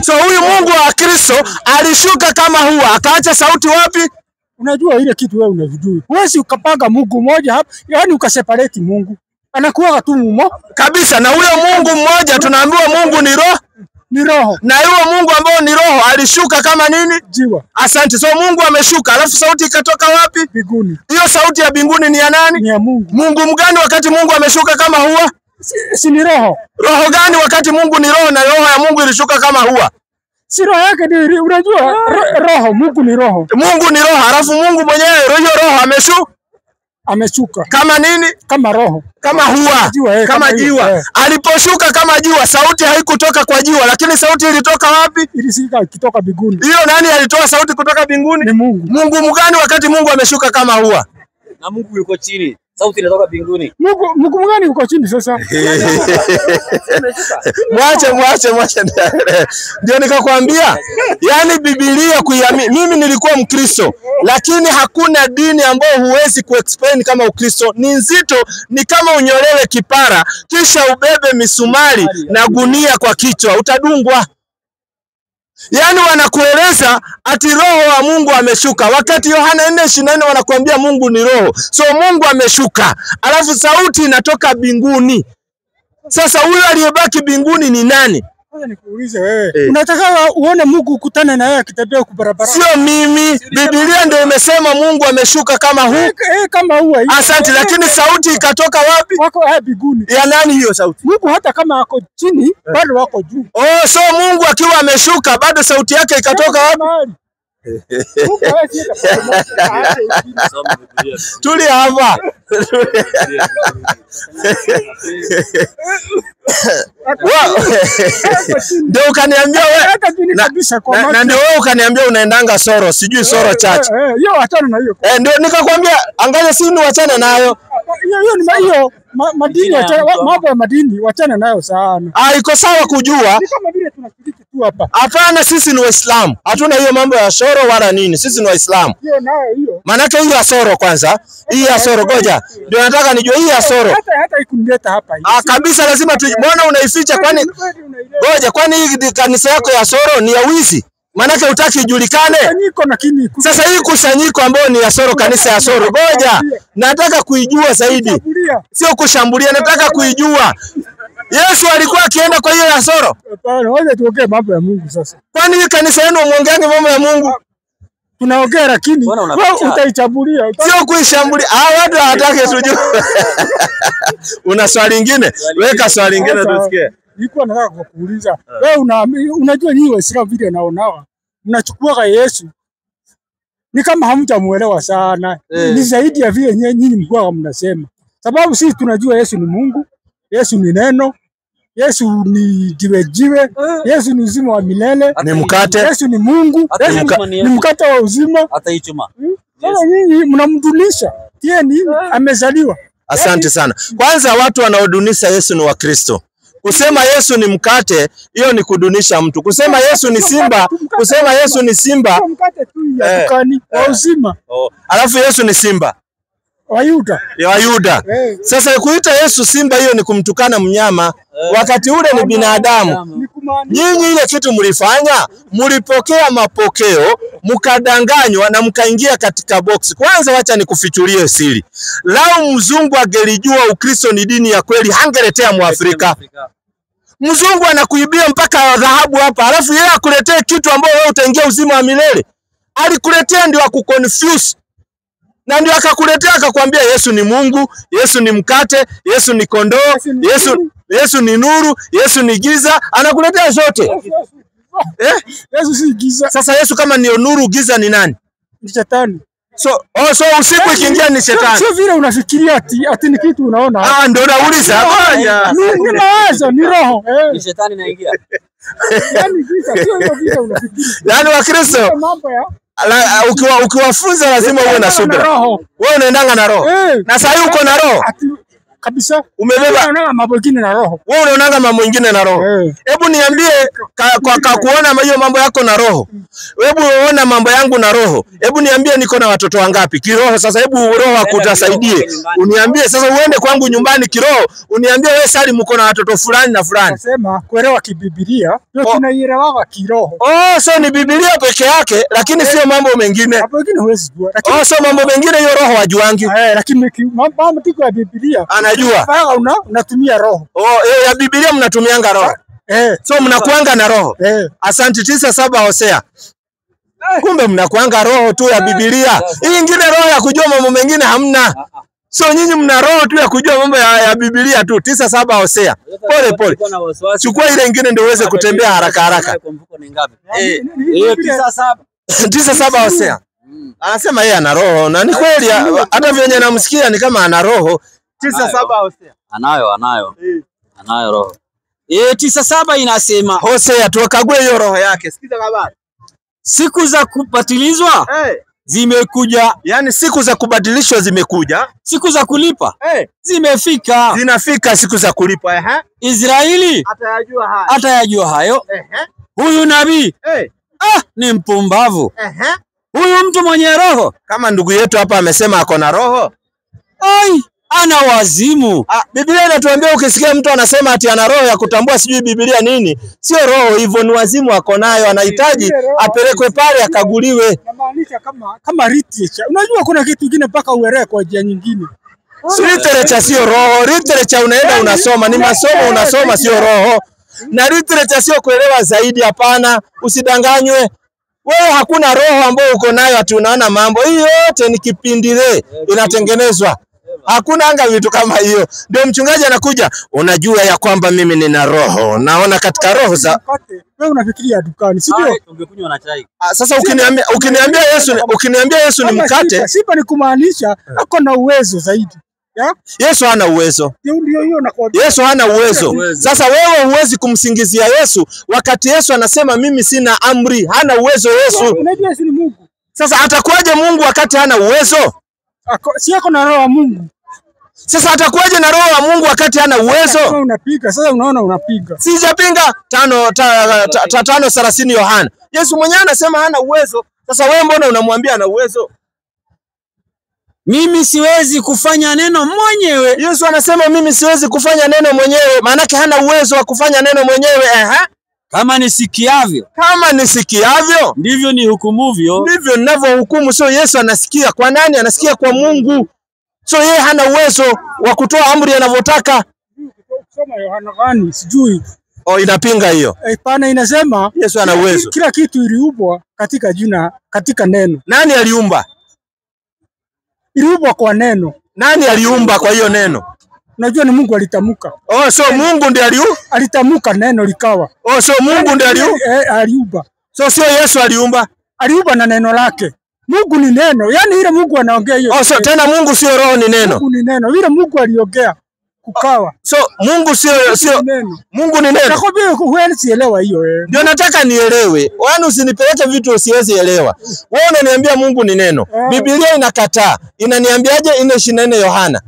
So huyu Mungu wa Kristo alishuka kama huwa akaacha sauti wapi? Unajua ile kitu wewe unavijui. Huwezi ukapanga Mungu mmoja hapa, yaani ukaseparate Mungu. Anakuwa tu mmoja kabisa, na huyo Mungu mmoja tunaambiwa Mungu ni roho. Ni roho. Na huyo Mungu ambao ni roho alishuka kama nini? Jiwa. Asante. So Mungu ameshuka, alafu sauti ikatoka wapi? Mbinguni. Hiyo sauti ya mbinguni ni ya nani? Ni ya Mungu. Mungu mgani wakati Mungu ameshuka kama huwa? Si ni roho. Roho gani wakati Mungu ni roho na roho ya Mungu ilishuka kama huwa? Si roho yake ndio unajua roho, Mungu ni roho. Mungu ni roho, alafu Mungu mwenyewe hiyo roho ameshuka kama nini? Kama roho. Kama huwa. Kama jiwa. Aliposhuka kama jiwa, sauti haikutoka kwa jiwa, lakini sauti ilitoka wapi? Ilisika kutoka mbinguni. Hiyo nani alitoa sauti kutoka mbinguni? Ni Mungu. Mungu mgani wakati Mungu ameshuka kama huwa? Na Mungu yuko chini. Sauti inatoka mbinguni. Mungu mgani uko chini sasa? Mwache. Ndio nikakwambia. Yaani Biblia kuiamini. Mimi nilikuwa Mkristo, lakini hakuna dini ambayo huwezi kuexplain kama Ukristo. Ni nzito, ni kama unyolewe kipara kisha ubebe misumari na gunia kwa kichwa, utadungwa. Yaani wanakueleza ati roho wa Mungu ameshuka. Wakati Yohana 4:24 wanakuambia Mungu ni roho. So Mungu ameshuka. Alafu sauti inatoka mbinguni. Sasa huyo aliyebaki mbinguni ni nani? Ngoja nikuulize wewe. Unataka uone Mungu ukutane na yeye akitembea kwa barabara? Sio mimi. Biblia ndio imesema Mungu ameshuka kama huu. Kama huwa. Asante, lakini sauti ikatoka wapi? Wako mbinguni. Ya nani hiyo sauti? Mungu hata kama ako chini bado wako juu. Oh, so Mungu akiwa ameshuka bado sauti yake ikatoka wapi? Tuli hapa. Ndio ukaniambia wewe. Na ndio wewe ukaniambia unaendanga Soro, sijui Soro Church. Hiyo achana na hiyo. Ndio nikakwambia angalia si ni wachana nayo. Hiyo ni hiyo madini, mambo ya madini wachana nayo sana. Iko sawa kujua. Ni kama vile tunashiriki tu hapa. Hapana, sisi ni Waislamu. Hatuna hiyo mambo ya Soro wala nini. Sisi ni Waislamu. Hiyo nayo hiyo. Manake hiyo ya Soro kwanza. Hii ya Soro goja. Ndio nataka nijue hii ya Soro. Hata ikunileta hapa hii. Kabisa lazima mbona unaificha kwani? Goja, kwani hii kanisa yako ya Soro ni ya wizi? Manake hutaki ijulikane. Sasa hii kusanyiko ambayo ni ya Soro, kanisa ya Soro. Goja. Nataka kuijua zaidi. Sio kushambulia, nataka kuijua. Yesu alikuwa akienda kwa hiyo Yasoro? Hapana, wacha tuongee mambo ya Mungu sasa. Kwani hii kanisa yenu muongeange mambo ya Mungu? Tunaongea lakini wewe utaichabulia. Sio kuishambulia. Watu hawataka tujue. Una swali lingine? Weka swali lingine tusikie. Nilikuwa nataka kukuuliza. Wewe unajua nyinyi Waislamu vile naonawa. Mnachukua Yesu. Ni kama hamtamuelewa sana. Ni zaidi ya vile nyinyi mkuu mnasema. Sababu sisi tunajua Yesu ni Mungu. Yesu ni neno. Yesu ni jiwe. Yesu ni uzima wa milele. Ni mkate. Yesu ni Mungu. Yesu ni mkate wa uzima. Hata hichuma. Sasa nyinyi mnamdunisha. Tieni amezaliwa. Asante sana. Kwanza watu wanaodunisha Yesu ni Wakristo. Kusema Yesu ni mkate, hiyo ni kudunisha mtu. Kusema Yesu ni simba, kusema Yesu ni simba. Mkate tu ya dukani wa uzima. Alafu Yesu ni simba. Wa Yuda. Ya Yuda. Sasa kuita Yesu simba hiyo ni kumtukana mnyama. Wakati ule ni binadamu. Nyinyi ile kitu mlifanya, mlipokea mapokeo, mkadanganywa na mkaingia katika box. Kwanza wacha nikufichulie siri. Lao mzungu angelijua Ukristo ni dini ya kweli, hangeletea Muafrika. Mzungu anakuibia mpaka dhahabu hapa, alafu yeye akuletee kitu ambacho wewe utaingia uzima wa milele. Alikuletea ndio akuconfuse. Na ndio akakuletea akakwambia Yesu ni Mungu, Yesu ni mkate, Yesu ni kondoo, Yesu ni nuru, Yesu ni giza, anakuletea zote. Yesu si giza. Sasa Yesu kama ni nuru, giza ni nani? Ni shetani. So usiku ikiingia ni shetani. Sio vile unafikiria ati ni kitu unaona. Ndio nauliza. Ni mawazo, ni roho. Ni shetani inaingia. Yaani giza sio hivyo vile unafikiria. Yaani Wakristo mambo ya ukiwafunza lazima uwe na subira. Wewe unaendanga na roho. Na sasa hivi uko na roho. Kabisa. Umebeba mambo mengine na roho. Wewe unaonanga mambo mengine na roho. Hebu niambie kwa kuona hiyo mambo yako na roho. Hebu uona mambo yangu na roho. Hebu niambie niko na watoto wangapi kiroho. Sasa hebu roho akutasaidie. Uniambie sasa uende kwangu nyumbani kiroho. Uniambie wewe Salim uko na watoto fulani na fulani. Nasema kuelewa kibibilia ndio tunaielewa kiroho. So ni Biblia peke yake lakini sio mambo mengine. Hapo wengine huwezi jua. So mambo mengine hiyo roho wajuangi. Lakini mambo tiko ya Biblia anajua. Unatumia roho. Ya Biblia mnatumianga roho. So mnakuanga na roho. Asante 9:7 Hosea. Kumbe mnakuanga roho tu ya Biblia. Hii nyingine roho ya kujua mambo mengine hamna. So nyinyi mna roho tu ya kujua mambo ya Biblia tu. 9:7 Hosea. Pole. Chukua ile nyingine ndio uweze kutembea haraka. 9:7 Hosea. Anasema yeye ana roho na ni kweli hata vyenye namsikia ni kama ana roho. 9:7 Hosea. Anayo roho. 9:7 inasema Hosea tukague hiyo roho yake. Sikiza habari. Siku za kubatilizwa zimekuja. Yaani siku za kubadilishwa zimekuja. Siku za kulipa zimefika. Zinafika siku za kulipa. Israeli atayajua hayo. Huyu nabii ni mpumbavu. Huyu mtu mwenye roho kama ndugu yetu hapa amesema ako na roho. Ana wazimu. Biblia inatuambia ukisikia mtu anasema ati ana roho ya kutambua sijui Biblia nini, sio roho hivyo, ni wazimu ako nayo, anahitaji apelekwe pale akaguliwe. Namaanisha kama literature. Unajua kuna kitu kingine mpaka uelewe kwa njia nyingine. Literature sio roho. Literature unaenda unasoma, ni masomo unasoma, sio roho. Na literature sio kuelewa zaidi, hapana, usidanganywe. Wewe hakuna roho ambayo uko nayo ati unaona mambo. Hii yote ni kipindile inatengenezwa. Hakuna anga vitu kama hiyo. Ndio mchungaji anakuja, unajua ya kwamba mimi nina roho. Naona katika roho za wewe unafikiria dukani, si ndio? Ungekunywa na chai. Sasa ukiniambia Yesu ni mkate, sipa ni kumaanisha ako na uwezo zaidi. Yesu hana uwezo. Yesu hana uwezo. Sasa wewe huwezi kumsingizia Yesu wakati Yesu anasema mimi sina amri. Hana uwezo Yesu. Unajua Yesu ni Mungu. Sasa atakuwaje Mungu wakati hana uwezo? Si yako na roho wa Mungu. Sasa atakuwaje na roho wa Mungu wakati hana uwezo? Unapiga. Sasa unaona unapiga. Sijapinga 5:30 Yohana. Yesu mwenyewe anasema hana uwezo. Sasa wewe mbona unamwambia ana uwezo? Mimi siwezi kufanya neno mwenyewe. Yesu anasema mimi siwezi kufanya neno mwenyewe. Maana yake hana uwezo wa kufanya neno mwenyewe. Kama nisikiavyo ndivyo nihukumuvyo. Ndivyo ninavyohukumu. So Yesu anasikia kwa nani? Anasikia kwa Mungu. So yeye hana uwezo wa kutoa amri anavyotaka. Soma Yohana gani sijui. Inapinga hiyo. Pana inasema Yesu ana uwezo. Kila kitu iliumbwa katika neno. Nani aliumba? Iliumbwa kwa neno. Nani aliumba kwa hiyo neno? Unajua ni Mungu alitamka. So Mungu ndiye alitamka neno likawa. So Mungu ndiye aliumba. So sio Yesu aliumba. Aliumba na neno lake. Mungu ni neno. Yaani ile Mungu anaongea hiyo. So tena Mungu sio roho, ni neno. Mungu ni neno. Ile Mungu aliongea kukawa. So Mungu sio neno. Mungu ni neno. Nakwambia huwezi sielewa hiyo Ndio nataka nielewe. Wani usinipeleke vitu usiwezi elewa. Wewe unaniambia Mungu ni neno. Biblia inakataa. Inaniambiaje 4:24 Yohana?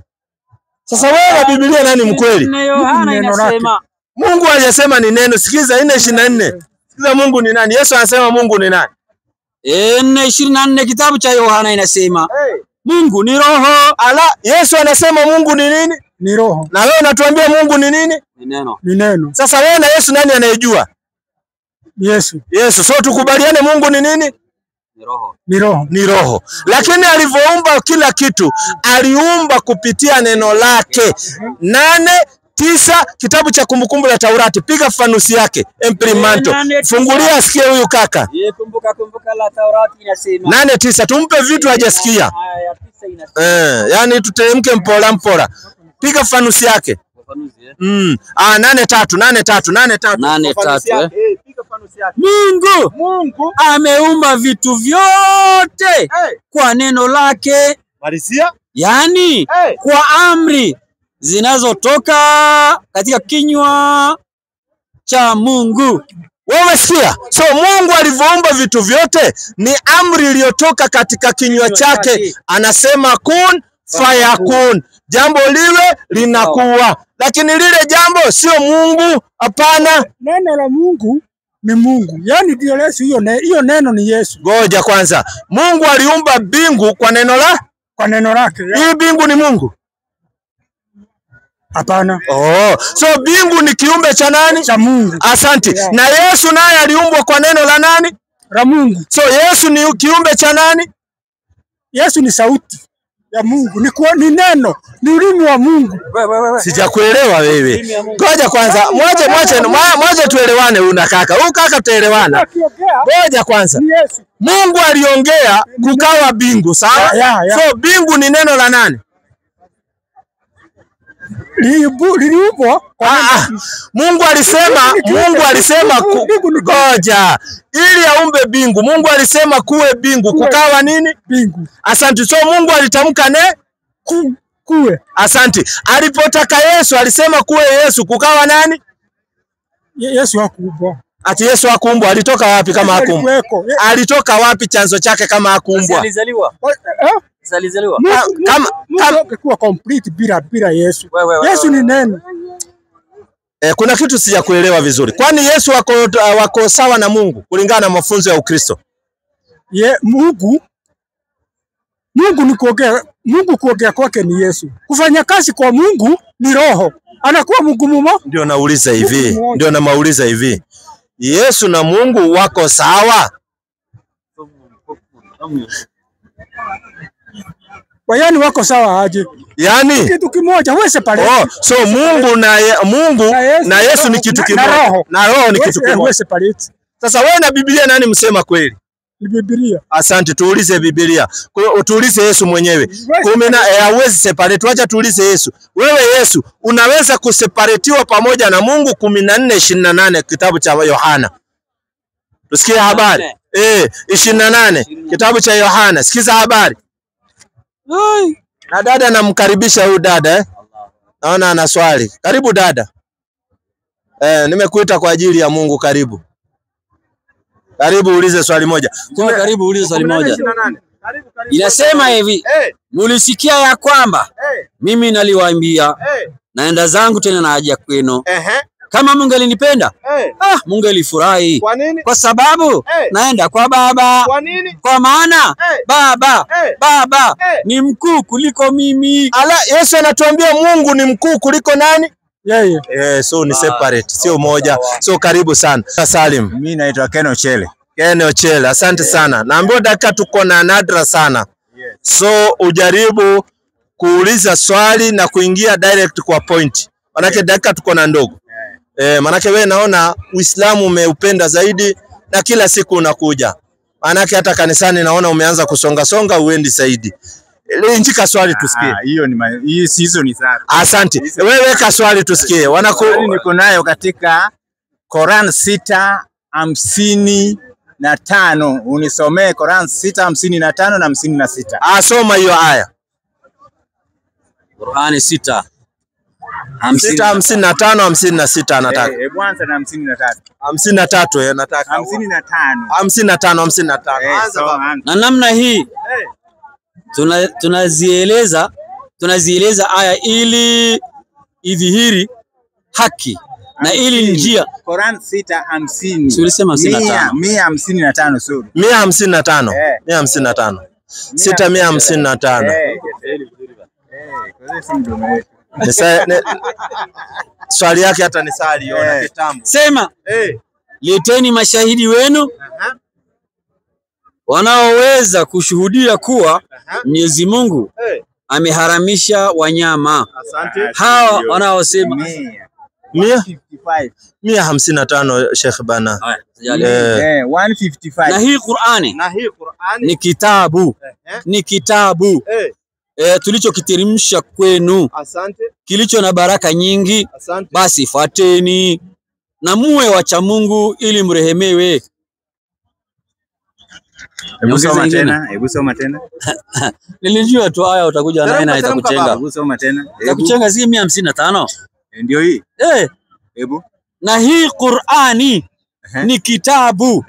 Sasa wewe na Biblia nani mkweli? Yohana inasema Mungu hajasema ni neno. Sikiza 4:24. Sikiza Mungu ni nani? Yesu anasema Mungu ni nani? 4:24 kitabu cha Yohana inasema Mungu ni roho. Yesu anasema Mungu ni nini? Ni roho. Na wewe unatuambia Mungu ni nini? Ni neno. Ni neno. Sasa wewe na Yesu nani anayejua? Yesu. Yesu. So tukubaliane Mungu ni nini? Ni roho. Ni roho. Ni roho. Lakini alivyoumba kila kitu, aliumba kupitia neno lake. 8:9 kitabu cha Kumbukumbu la Taurati. Piga fanusi yake. Imprimanto. Fungulia asikie huyu kaka. Kumbuka la Taurati inasema 8:9 tumpe vitu hajasikia. Yani tuteremke mpora. Piga fanusi yake. 8:3. Piga fanusi yake. Mungu ameumba vitu vyote kwa neno lake. Marisia? Yani kwa amri zinazotoka katika kinywa cha Mungu. Wewe sikia. So Mungu alivyoumba vitu vyote ni amri iliyotoka katika kinywa chake. Anasema kun fayakun. Jambo liwe linakuwa. Lakini lile jambo sio Mungu, hapana. Neno la Mungu ni Mungu. Yaani ndio Yesu, hiyo neno ni Yesu. Ngoja kwanza. Mungu aliumba bingu kwa neno lake. Hii bingu ni Mungu? Hapana. So bingu ni kiumbe cha nani? Cha Mungu. Asante. Na Yesu naye aliumbwa kwa neno la nani? La Mungu. So Yesu ni kiumbe cha nani? Yesu ni sauti ya Mungu. Ni neno. Ni ulimi wa Mungu. Sijakuelewa wewe. Ngoja kwanza. Mwaje tuelewane una kaka. Huyu kaka tuelewana. Ngoja kwanza. Mungu aliongea kukawa bingu, sawa? So bingu ni neno la nani? Liliumbwa. Mungu alisema ngoja. Ili aumbe bingu, Mungu alisema kuwe bingu, kukawa nini? Bingu. Asante. So Mungu alitamka kuwe. Asante. Alipotaka Yesu alisema kuwe Yesu, kukawa nani? Yesu hakuumbwa. Ati Yesu hakuumbwa, alitoka wapi kama hakuumbwa? Alitoka wapi chanzo chake kama hakuumbwa? Alizaliwa. Kama kuwa complete bila Yesu. Yesu ni neno. Kuna kitu sijakuelewa vizuri. Kwani Yesu wako sawa na Mungu kulingana na mafunzo ya Ukristo? Mungu ni kuongea. Mungu kuongea kwake ni Yesu. Kufanya kazi kwa Mungu ni roho. Anakuwa Mungu mmoja. Ndio namauliza hivi. Yesu na Mungu wako sawa? Yaani wako sawa aje? Yaani kitu kimoja, wewe separate. So Mungu na Yesu ni kitu kimoja. Na roho ni kitu kimoja. Wewe separate. Sasa wewe na Biblia nani msema kweli? Ni Biblia. Asante, tuulize Biblia. Tuulize Yesu mwenyewe. Hawezi separate. Acha tuulize Yesu. Wewe Yesu unaweza kuseparatiwa pamoja na Mungu? 14:28 kitabu cha Yohana. Tusikie habari. 28 kitabu cha Yohana. Sikiza habari. Na dada namkaribisha huyu dada Naona ana swali. Karibu dada. Nimekuita kwa ajili ya Mungu, karibu. Karibu ulize swali moja. Karibu ulize swali moja. Inasema hivi, mulisikia ya kwamba mimi naliwaambia naenda zangu tena na haja kwenu. Kama Mungu alinipenda, Mungu alifurahi. Kwa nini? Kwa sababu naenda kwa Baba. Kwa nini? Kwa maana Baba ni mkuu kuliko mimi. Yesu anatuambia Mungu ni mkuu kuliko nani? Yeye. So ni separate, sio moja. So karibu sana. Salim. Mimi naitwa Ken Ochele. Ken Ochele, asante sana. Naambiwa dakika tuko na nadra sana. So ujaribu kuuliza swali na kuingia direct kwa point. Manake dakika tuko na ndogo. Manake wewe naona Uislamu umeupenda zaidi na kila siku unakuja. Manake hata kanisani naona umeanza kusonga uendi zaidi. Njika swali tusikie. Hizo ni sawa. Asante. Wewe weka swali tusikie. Niko nayo katika Quran 6:55. Unisomee Quran 6:55 na 56. Asoma hiyo aya. Qur'ani 6:55 56 anataka. Hebu anza na 53. 53 nataka. 55. Na namna hii tunazieleza aya ili idhihiri haki na ili njia. Quran 6:50. Si ulisema 55? 155 sura. 155. 155. 655. Swali yake hata ni sali yona kitambo. Sema leteni mashahidi wenu wanaoweza kushuhudia kuwa Mwenyezi Mungu ameharamisha wanyama. Hawa wanaosema 155 Sheikh bana. 155. Na hii Qur'ani ni kitabu tulichokiteremsha kwenu. Kilicho na baraka nyingi. Basi fuateni na muwe wacha Mungu ili mrehemewe. Hebu soma tena. Nilijua tu aya utakuja na itakuchenga. Hebu soma tena. Itakuchenga si 155. Ndio hii. Hebu. Na hii Qur'ani ni kitabu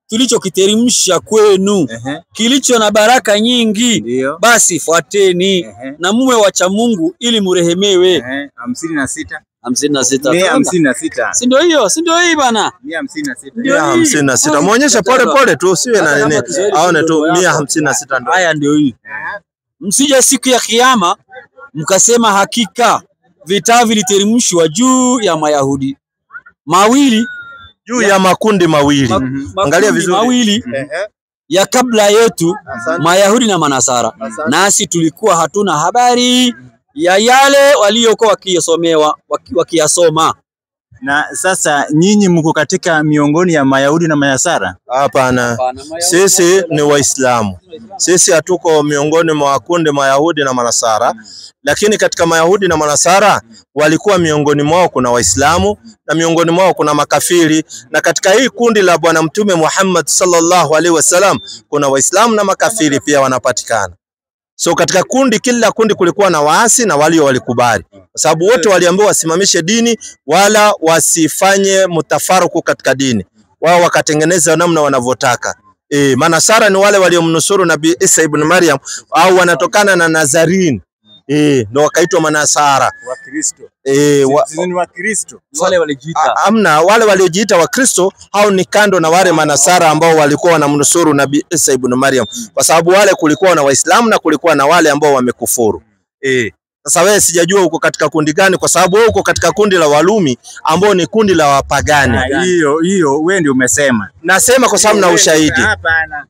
tulichokiteremsha kwenu. Kilicho na baraka nyingi. Basi fuateni na muwe wacha Mungu ili mrehemewe. 56. 56. Si ndio hiyo? Si ndio hii bana? 156. Muonyeshe pole tu usiwe na nini. Aone tu 156 ndio. Haya ndio hii. Msije siku ya kiyama mkasema hakika vitabu viliteremshwa juu ya Mayahudi mawili, juu ya makundi mawili. Angalia vizuri. Mawili ya kabla yetu, Mayahudi na Manasara. Nasi tulikuwa hatuna habari ya yale waliokuwa wakiyasoma. Na sasa nyinyi mko katika miongoni ya Mayahudi na Manasara? Hapana. Sisi ni Waislamu. Sisi hatuko miongoni mwa makundi Mayahudi na Manasara. Lakini katika Mayahudi na Manasara walikuwa miongoni mwao kuna Waislamu na miongoni mwao kuna makafiri, na katika hii kundi la Bwana Mtume Muhammad sallallahu alaihi wasallam kuna Waislamu na makafiri pia wanapatikana. So katika kila kundi kulikuwa na waasi na walio walikubali, kwa sababu wote waliambiwa wasimamishe dini wala wasifanye mutafaruku katika dini. Wao wakatengeneza namna wanavyotaka. Manasara ni wale waliomnusuru Nabii Isa ibn Maryam, au wanatokana na Nazarin. Ndio wakaitwa Manasara. Wakristo. Ni Wakristo. Wale walijiita. Amna, wale waliojiita Wakristo hao ni kando na wale Manasara ambao walikuwa wanamnusuru Nabii Isa ibn Maryam, kwa sababu wale kulikuwa na Waislamu na kulikuwa na wale ambao wamekufuru. Sasa wewe sijajua uko katika kundi gani, kwa sababu wewe uko katika kundi la Walumi ambao ni kundi la wapagani. Hiyo wewe ndio umesema. Nasema kwa sababu na ushahidi. Hapana.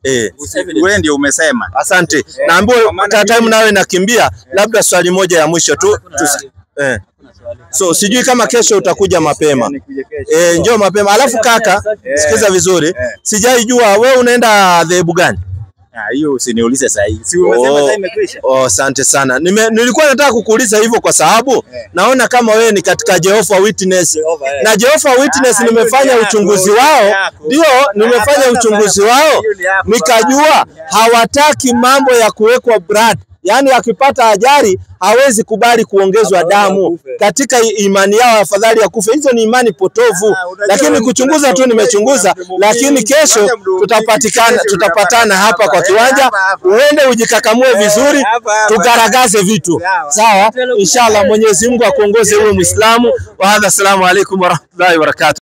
Wewe ndio umesema. Asante. Naambiwa time nawe nakimbia, labda swali moja ya mwisho tu. So sijui kama kesho utakuja mapema. Njoo mapema. Alafu kaka, sikiza vizuri. Sijaijua wewe unaenda dhehebu gani? Hiyo usiniulize sasa hivi. Si umesema sasa imekwisha? Asante sana. Nilikuwa nataka kukuuliza hivyo kwa sababu naona kama wewe ni katika Jehovah Witness. Na Jehovah Witness nimefanya uchunguzi wao. Ndio, nimefanya uchunguzi wao. Nikajua hawataki mambo ya kuwekwa blood. Yaani akipata ajali hawezi kubali kuongezwa damu. Katika imani yao afadhali ya kufa. Hizo ni imani potovu. Lakini kuchunguza tu nimechunguza, lakini kesho tutapatana hapa kwa kiwanja. Uende ujikakamue vizuri, tugaragaze vitu. Sawa? Inshallah Mwenyezi Mungu akuongoze uwe Muislamu. Wa hadha, assalamu alaykum wa rahmatullahi wa barakatuh.